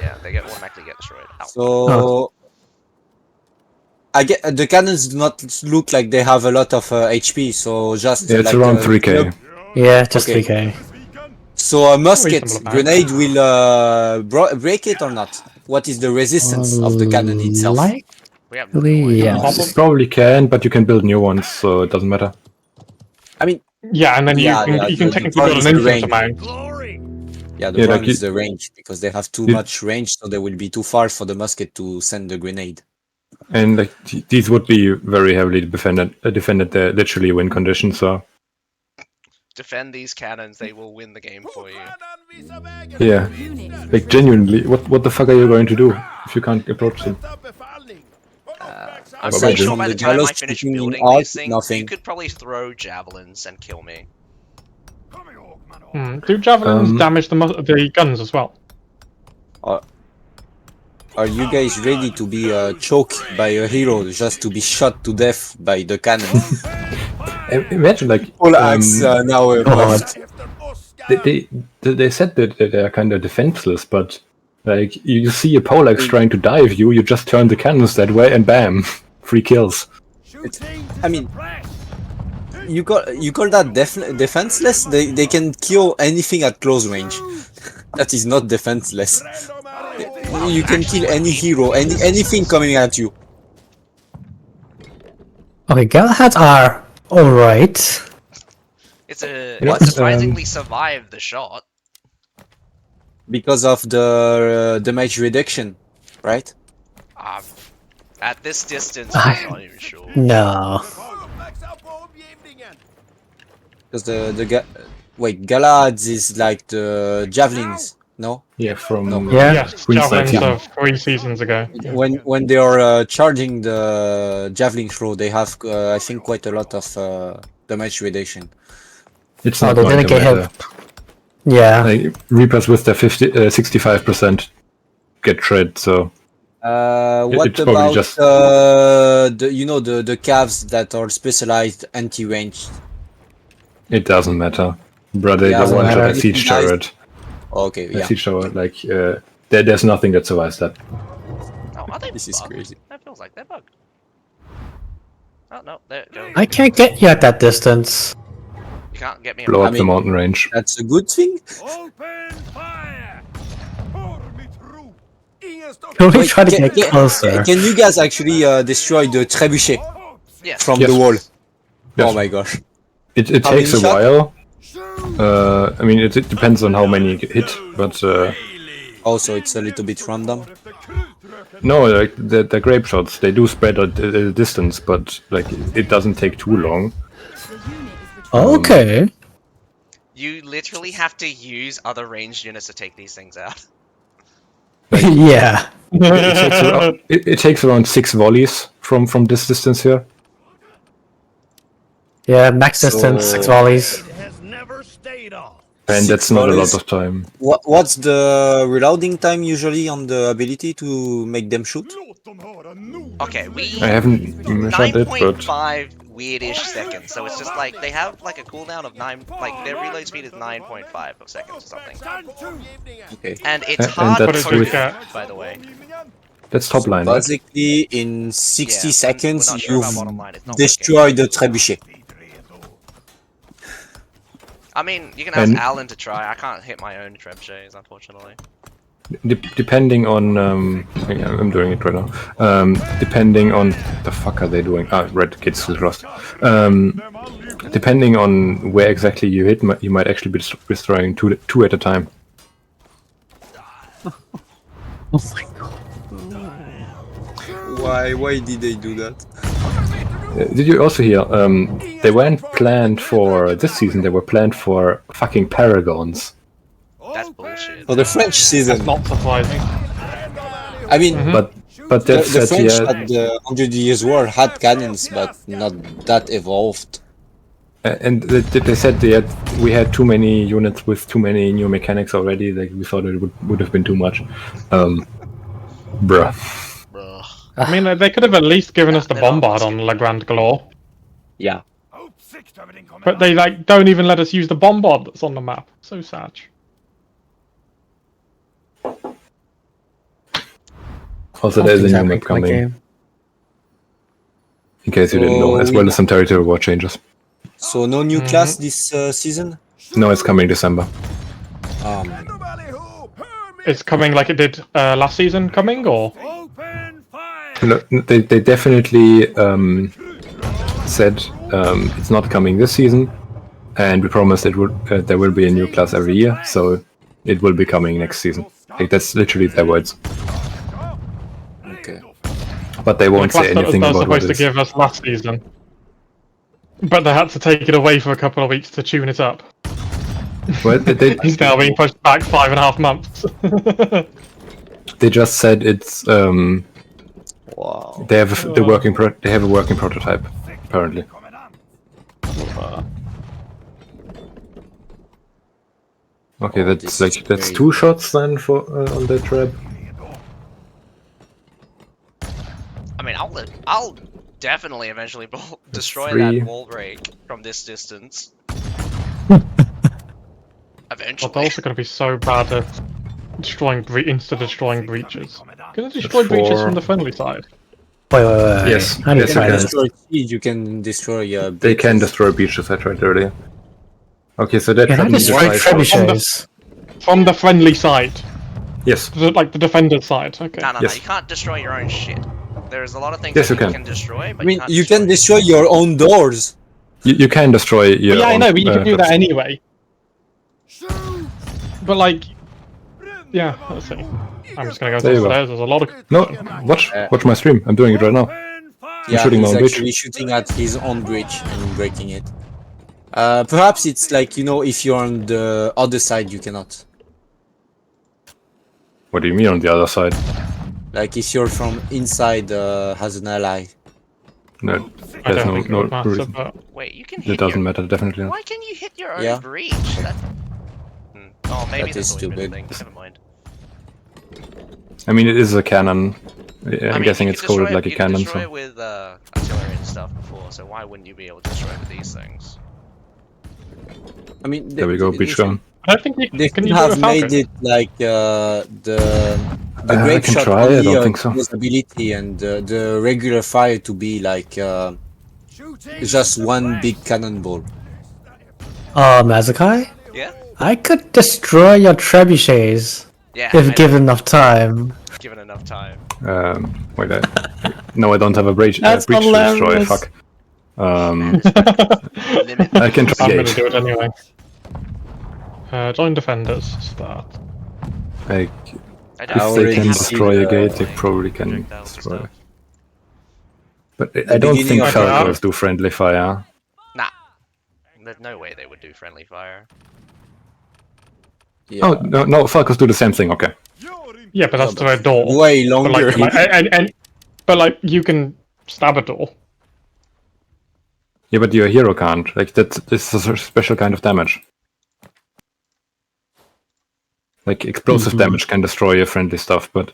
Yeah, they automatically get destroyed. Ow. So I get the cannons do not look like they have a lot of HP. So just Yeah, it's like around 3k. Yeah, just Okay. 3k. So a musket Reasonable amount. grenade will break it or not? What is the resistance of the cannon itself? We have no Likely, idea. yes. Probably can, but you can build new ones, so it doesn't matter. I mean, Yeah, and then Yeah, you yeah, can the technically point build is an the infinite range. amount. Glory. yeah, the Yeah, problem like is the range because they have too you- much range, so they will be too far for the musket to send the grenade. And like these would be very heavily defended literally win conditions. So Defend these cannons, they will win the game for you. yeah, like genuinely, what the fuck are you going to do if you can't approach them? I'm But pretty by sure the- by the the time I gallows finish keeping building out, these things, you nothing. could probably throw javelins and kill me. Do javelins Um, damage the guns as well? Are you guys ready to be choked by a hero just to be shot to death by the cannon? Imagine like Full axe now. God. they said that they are kind of defenseless, but like you see a poleaxe trying to dive you, you just turn the cannons that way and bam, 3 kills. I mean, you call that defenseless? They can kill anything at close range. That is not defenseless. You can kill any hero, anything coming at you. Okay, Galahads are alright. It's a What? it surprisingly survived the shot. Because of the damage reduction, right? At this distance, I'm not even sure. No. Because wait, Galads is like the javelins, no? Yeah, from Yeah. Yes, Queen's javelins Side, yeah. of 3 seasons ago. When they are charging the javelin throw, they have I think quite a lot of damage reduction. It's Oh, not they going didn't to get matter. him. Yeah. Like, Reapers with their 65% get shred, so What it's probably about just- the calves that are specialized anti-ranged? it doesn't matter. Brother, Yeah, the doesn't one shot matter. a siege turret. Okay, A yeah. siege tower, like there's nothing that survives that. Oh, are they This is bugged? crazy. That feels like they're bugged. Oh no, there go. I can't get you at that distance. You can't get me. Blow I up the mean- mountain range. That's a good thing. Open fire. Pour me through. Ingen står Can we Wait, try to get closer? Can you guys actually destroy the trebuchet Yes. from Yes. the wall? Yes. Oh my gosh. It How takes a many shots? while. I mean, it depends on how many you get hit, but Also, it's a little bit random. no, like the grape shots, they do spread a distance, but like it doesn't take too long. Okay. You literally have to use other ranged units to take these things out. Yeah. It takes around 6 volleys from this distance here. Yeah, max distance, 6 So- volleys. has never stayed off. And 6 that's not a lot volleys. of time. What's the reloading time usually on the ability to make them shoot? Låt dem höra nu. Okay, we I haven't measured it, but 9.5 weirdish seconds. So it's just like they have like a cooldown of 9. Like their reload speed is 9.5 of seconds or something. Stand to. Okay. And it's And hard that's coded, with- by the way. that's top line. Right? Basically, in 60 Yeah, seconds, we're not sure you've about bottom line, it's not destroyed the trebuchet. I mean, you can ask And- Alan to try. I can't hit my own trebuchets, unfortunately. Depending on I'm doing it right now. Depending on the fuck are they doing? Red kids still lost. Depending on where exactly you hit, you might actually be destroying two at a time. Oh my god. Why did they do that? Did you also hear? They weren't planned for this season. They were planned for fucking paragons. That's bullshit. For the French season. That's not surprising. I mean, But the that said, French yeah, at the 100 Years' War had cannons, but not that evolved. and they said we had too many units with too many new mechanics already. Like we thought it would have been too much. Bruh. Bruh. I mean, they could have at least given us the they're not bombard risking on La Grande Galore. Yeah. But they like don't even let us use the bombard that's on the map. So sad. Also, there's a Something's new happening map to my coming. game. In case you didn't know, as well as some territory war changes. So no new class this season? No, it's coming December. It's coming like it did last season. Coming or No, they definitely said it's not coming this season, and we promised it would. There will be a new class every year, so it will be coming next season. Like that's literally their words. Okay. But they won't say anything that was about what supposed it to is. give us last season. But they had to take it away for a couple of weeks to tune it up. Well, He's now being pushed back 5.5 months. they just said it's Wow. they have a working prototype apparently. Okay, Oh, that's this is that's great. 2 shots then for on the trap. I mean, I'll definitely eventually destroy 3. that wall break from this distance. But they're Eventually. also going to be so bad at destroying destroying breaches. Can they destroy breaches 4. from the friendly side? Wait. Yes, How do you yes, try you can. this? Destroy siege, you can destroy They can bridges. destroy beaches, I tried earlier. Okay, so that Can I probably destroy decides- trebuchets? From the friendly side, Yes. like the defender's side. Okay. No, Yes. you can't destroy your own shit. There's a lot of things Yes, that you you can. destroy, but I mean, can't you can destroy destroy your own doors. You can destroy your Yeah, I own, know, but you can do that ships. anyway. But like, yeah, let's see. I'm just gonna go There you go. downstairs. There's a lot of. No, watch my stream. I'm doing it right now. Yeah, shooting my he's own bridge. actually shooting at his own bridge and breaking it. Perhaps it's like, if you're on the other side, you cannot. What do you mean on the other side? Like if you're from inside has an ally. No, I there's don't think it no would matter, reason. but Wait, you can It hit doesn't your... matter, definitely not. Why can you hit your own Yeah. breach? That... Oh, maybe That is that's always been a stupid. thing. Never mind. I mean, it is a cannon. I'm I mean, guessing you it's could coded destroy like a you could cannon, destroy so... it with artillery and stuff before, so why wouldn't you be able to destroy it with these things? I mean, There we go, breach gone. I don't think They can could you do it have with made Falcon? it like the I grape can shot try, I only don't think so. ability and the regular fire to be like just one big cannonball. Mazakai? Yeah? I could destroy your trebuchets Yeah. if given enough time. Given enough time. Wait, no, I don't have a breach, That's breach to destroy, hilarious. fuck. Limit. I can try I'm gonna gate. do it anyway. Join defenders. Start. Like, I if don't they already can see destroy a the gate, they probably can projectiles and destroy it. stuff. But I don't beginning think of- Falcons do friendly fire. Nah. There's no way they would do friendly fire. Yeah. Oh, no, Falcons do the same thing, okay. Yeah, but that's to a door. Way But longer. like you can stab a door. Yeah, but your hero can't. Like, this is a special kind of damage. Like, explosive damage can destroy your friendly stuff, but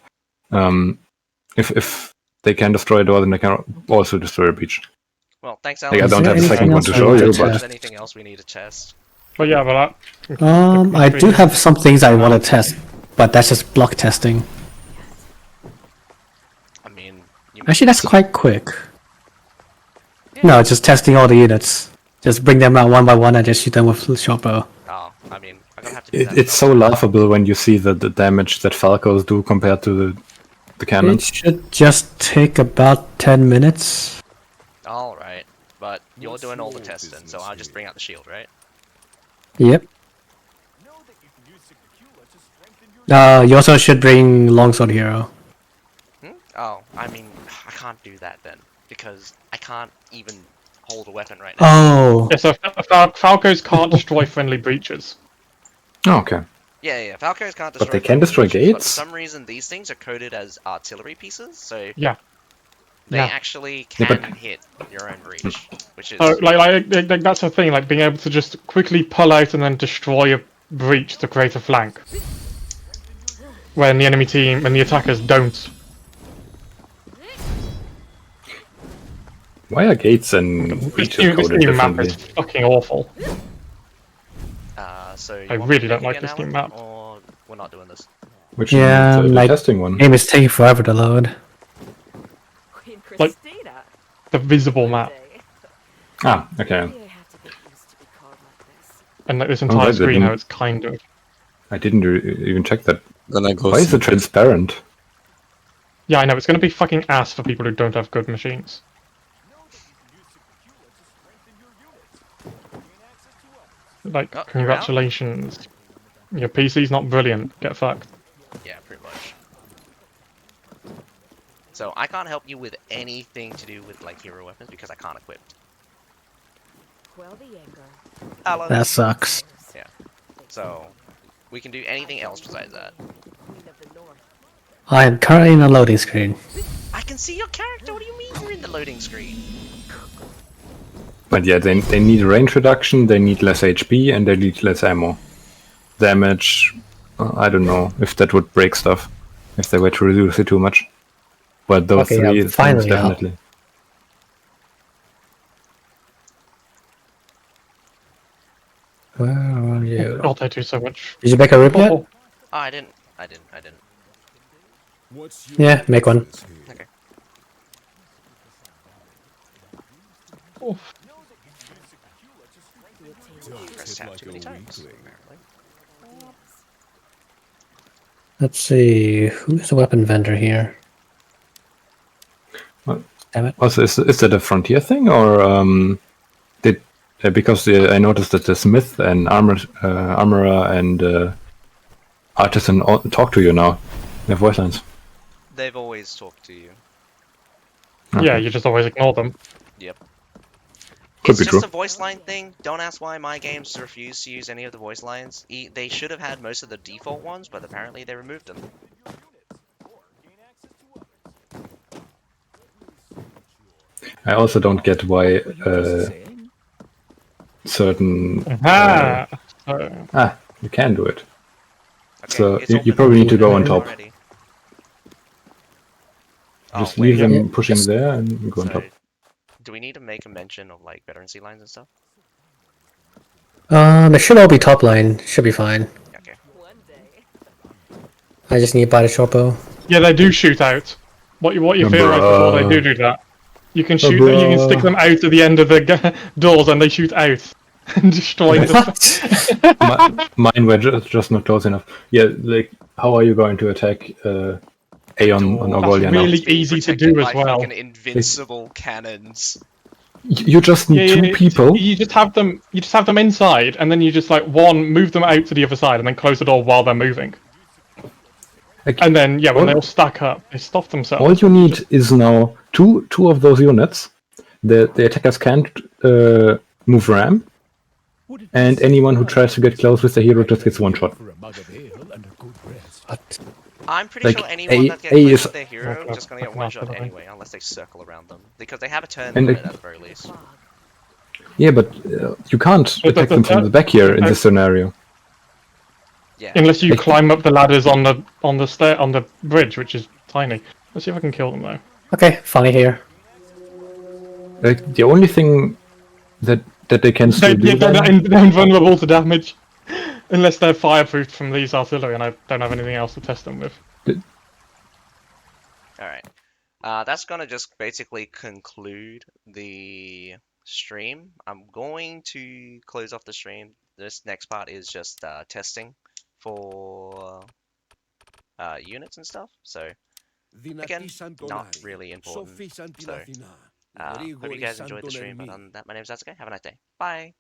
if they can destroy a door, then they can also destroy a breach. Well, thanks, Like, I Alex. don't have a anything second one else to I show want you, to If there's but... test? anything else we need to test. But yeah, but that. I do have some things I want to test, but that's just block testing. I mean, you Actually, that's quite quick. No, just testing all the units. Just bring them out one by one and just shoot them with short bow. Oh, I mean, I'm gonna have to do that. It's so laughable when you see the damage that Falcos do compared to the It cannons. should just take about 10 minutes. Alright, but you're doing all the testing, so I'll just bring out the shield, right? Yep. You also should bring Longsword Hero. Oh, I mean, I can't do that then because I can't even hold a weapon right now. Oh. Yeah, so Falcos can't destroy friendly breaches. Oh, okay. Yeah, Falcos can't destroy. But they can destroy breaches, but for gates? some reason, these things are coded as artillery pieces, so Yeah. they Yeah. actually Yeah, can but- hit your own breach, which is. So, like that's the thing, like being able to just quickly pull out and then destroy a breach to create a flank. When the enemy team and the attackers don't. Why are gates and breaches This coded team map differently? is fucking awful. So you I want me really to don't make like it this again, team Alan, map. or we're not doing this. Which Yeah, is the like testing one? game is taking forever to load. Queen Like- Christina. The visible One map. day. Ah, okay. Maybe I have to get used to be called like this. And like this Oh, entire right, they screen, how didn't- it's kind of. I didn't even check that. Gonna go Why is see. it transparent? Yeah, I know, it's gonna be fucking ass for people who don't have good machines. Like, Oh, congratulations. Your PC's not brilliant. Get fucked. Yeah, pretty much. So I can't help you with anything to do with like hero weapons because I can't equip. Quell the anger. Alan. That sucks. Yeah. So we can do anything else besides that. Queen of the North. I am currently in a loading screen. I can see your character. What do you mean you're in the loading screen? But yeah, they need range reduction, they need less HP, and they need less ammo. Damage, I don't know if that would break stuff, if they were to reduce it too much. But those Okay, three yeah, things finally, definitely. Where are you? God, they do so much. Did you make a rip yet? Oh, Oh, I didn't. Yeah, make one. Okay. oh. Press tab too many times. Apparently. Let's see. Who's the weapon vendor here? What? Damn it. Also, is that a frontier thing, or did because I noticed that the smith and armorer and artisan all talk to you now? They have voice lines. They've always talked to you. Yeah, you just always ignore them. Yep. Could It's be just true. a voice line thing. Don't ask why my games refuse to use any of the voice lines. They should have had most of the default ones, but apparently they removed them. I also don't get why certain Ah! you can do it. Okay, So it's you open. probably need to go on It's top. already. Just Oh, wait, leave them yeah. pushing there and you go on so, top. do we need to make a mention of like veterancy lines and stuff? It should all be top line. Should be fine. Okay. One day. I just need to buy the shortbow. Yeah, they do shoot out. What you theorize before they do that. You can shoot them, you can stick them out to the end of the doors and they shoot out and destroy the What? Mine were just not close enough. Yeah, like how are you going to attack A on That's Orgolia now? really easy to do as By well. fucking invincible cannons. You just need Yeah, two people. You just have them inside and then you just like move them out to the other side and then close the door while they're moving. Like, And then yeah, when all- they all stack up, they stop themselves. all you need is now two of those units. The attackers can't move ram, and anyone who tries to get close with the hero just gets one shot. I'm pretty Like, sure anyone that gets A close is- with their hero is just gonna get one shot Definitely. anyway, unless they circle around them. Because they have a turn And limit they- at the very least. Yeah, but you can't But attack them from the back here in this scenario. Yeah. Unless you Like- climb up the ladders on the bridge, which is tiny. Let's see if I can kill them though. Okay, finally here. Like the only thing that they can still do They're then- invulnerable to damage. Unless they're fireproof from these artillery and I don't have anything else to test them with. Alright. That's gonna just basically conclude the stream. I'm going to close off the stream. This next part is just testing for units and stuff. So, again, not really important. So, hope you guys enjoyed the stream. But on that, my name's Sasuke. Have a nice day. Bye.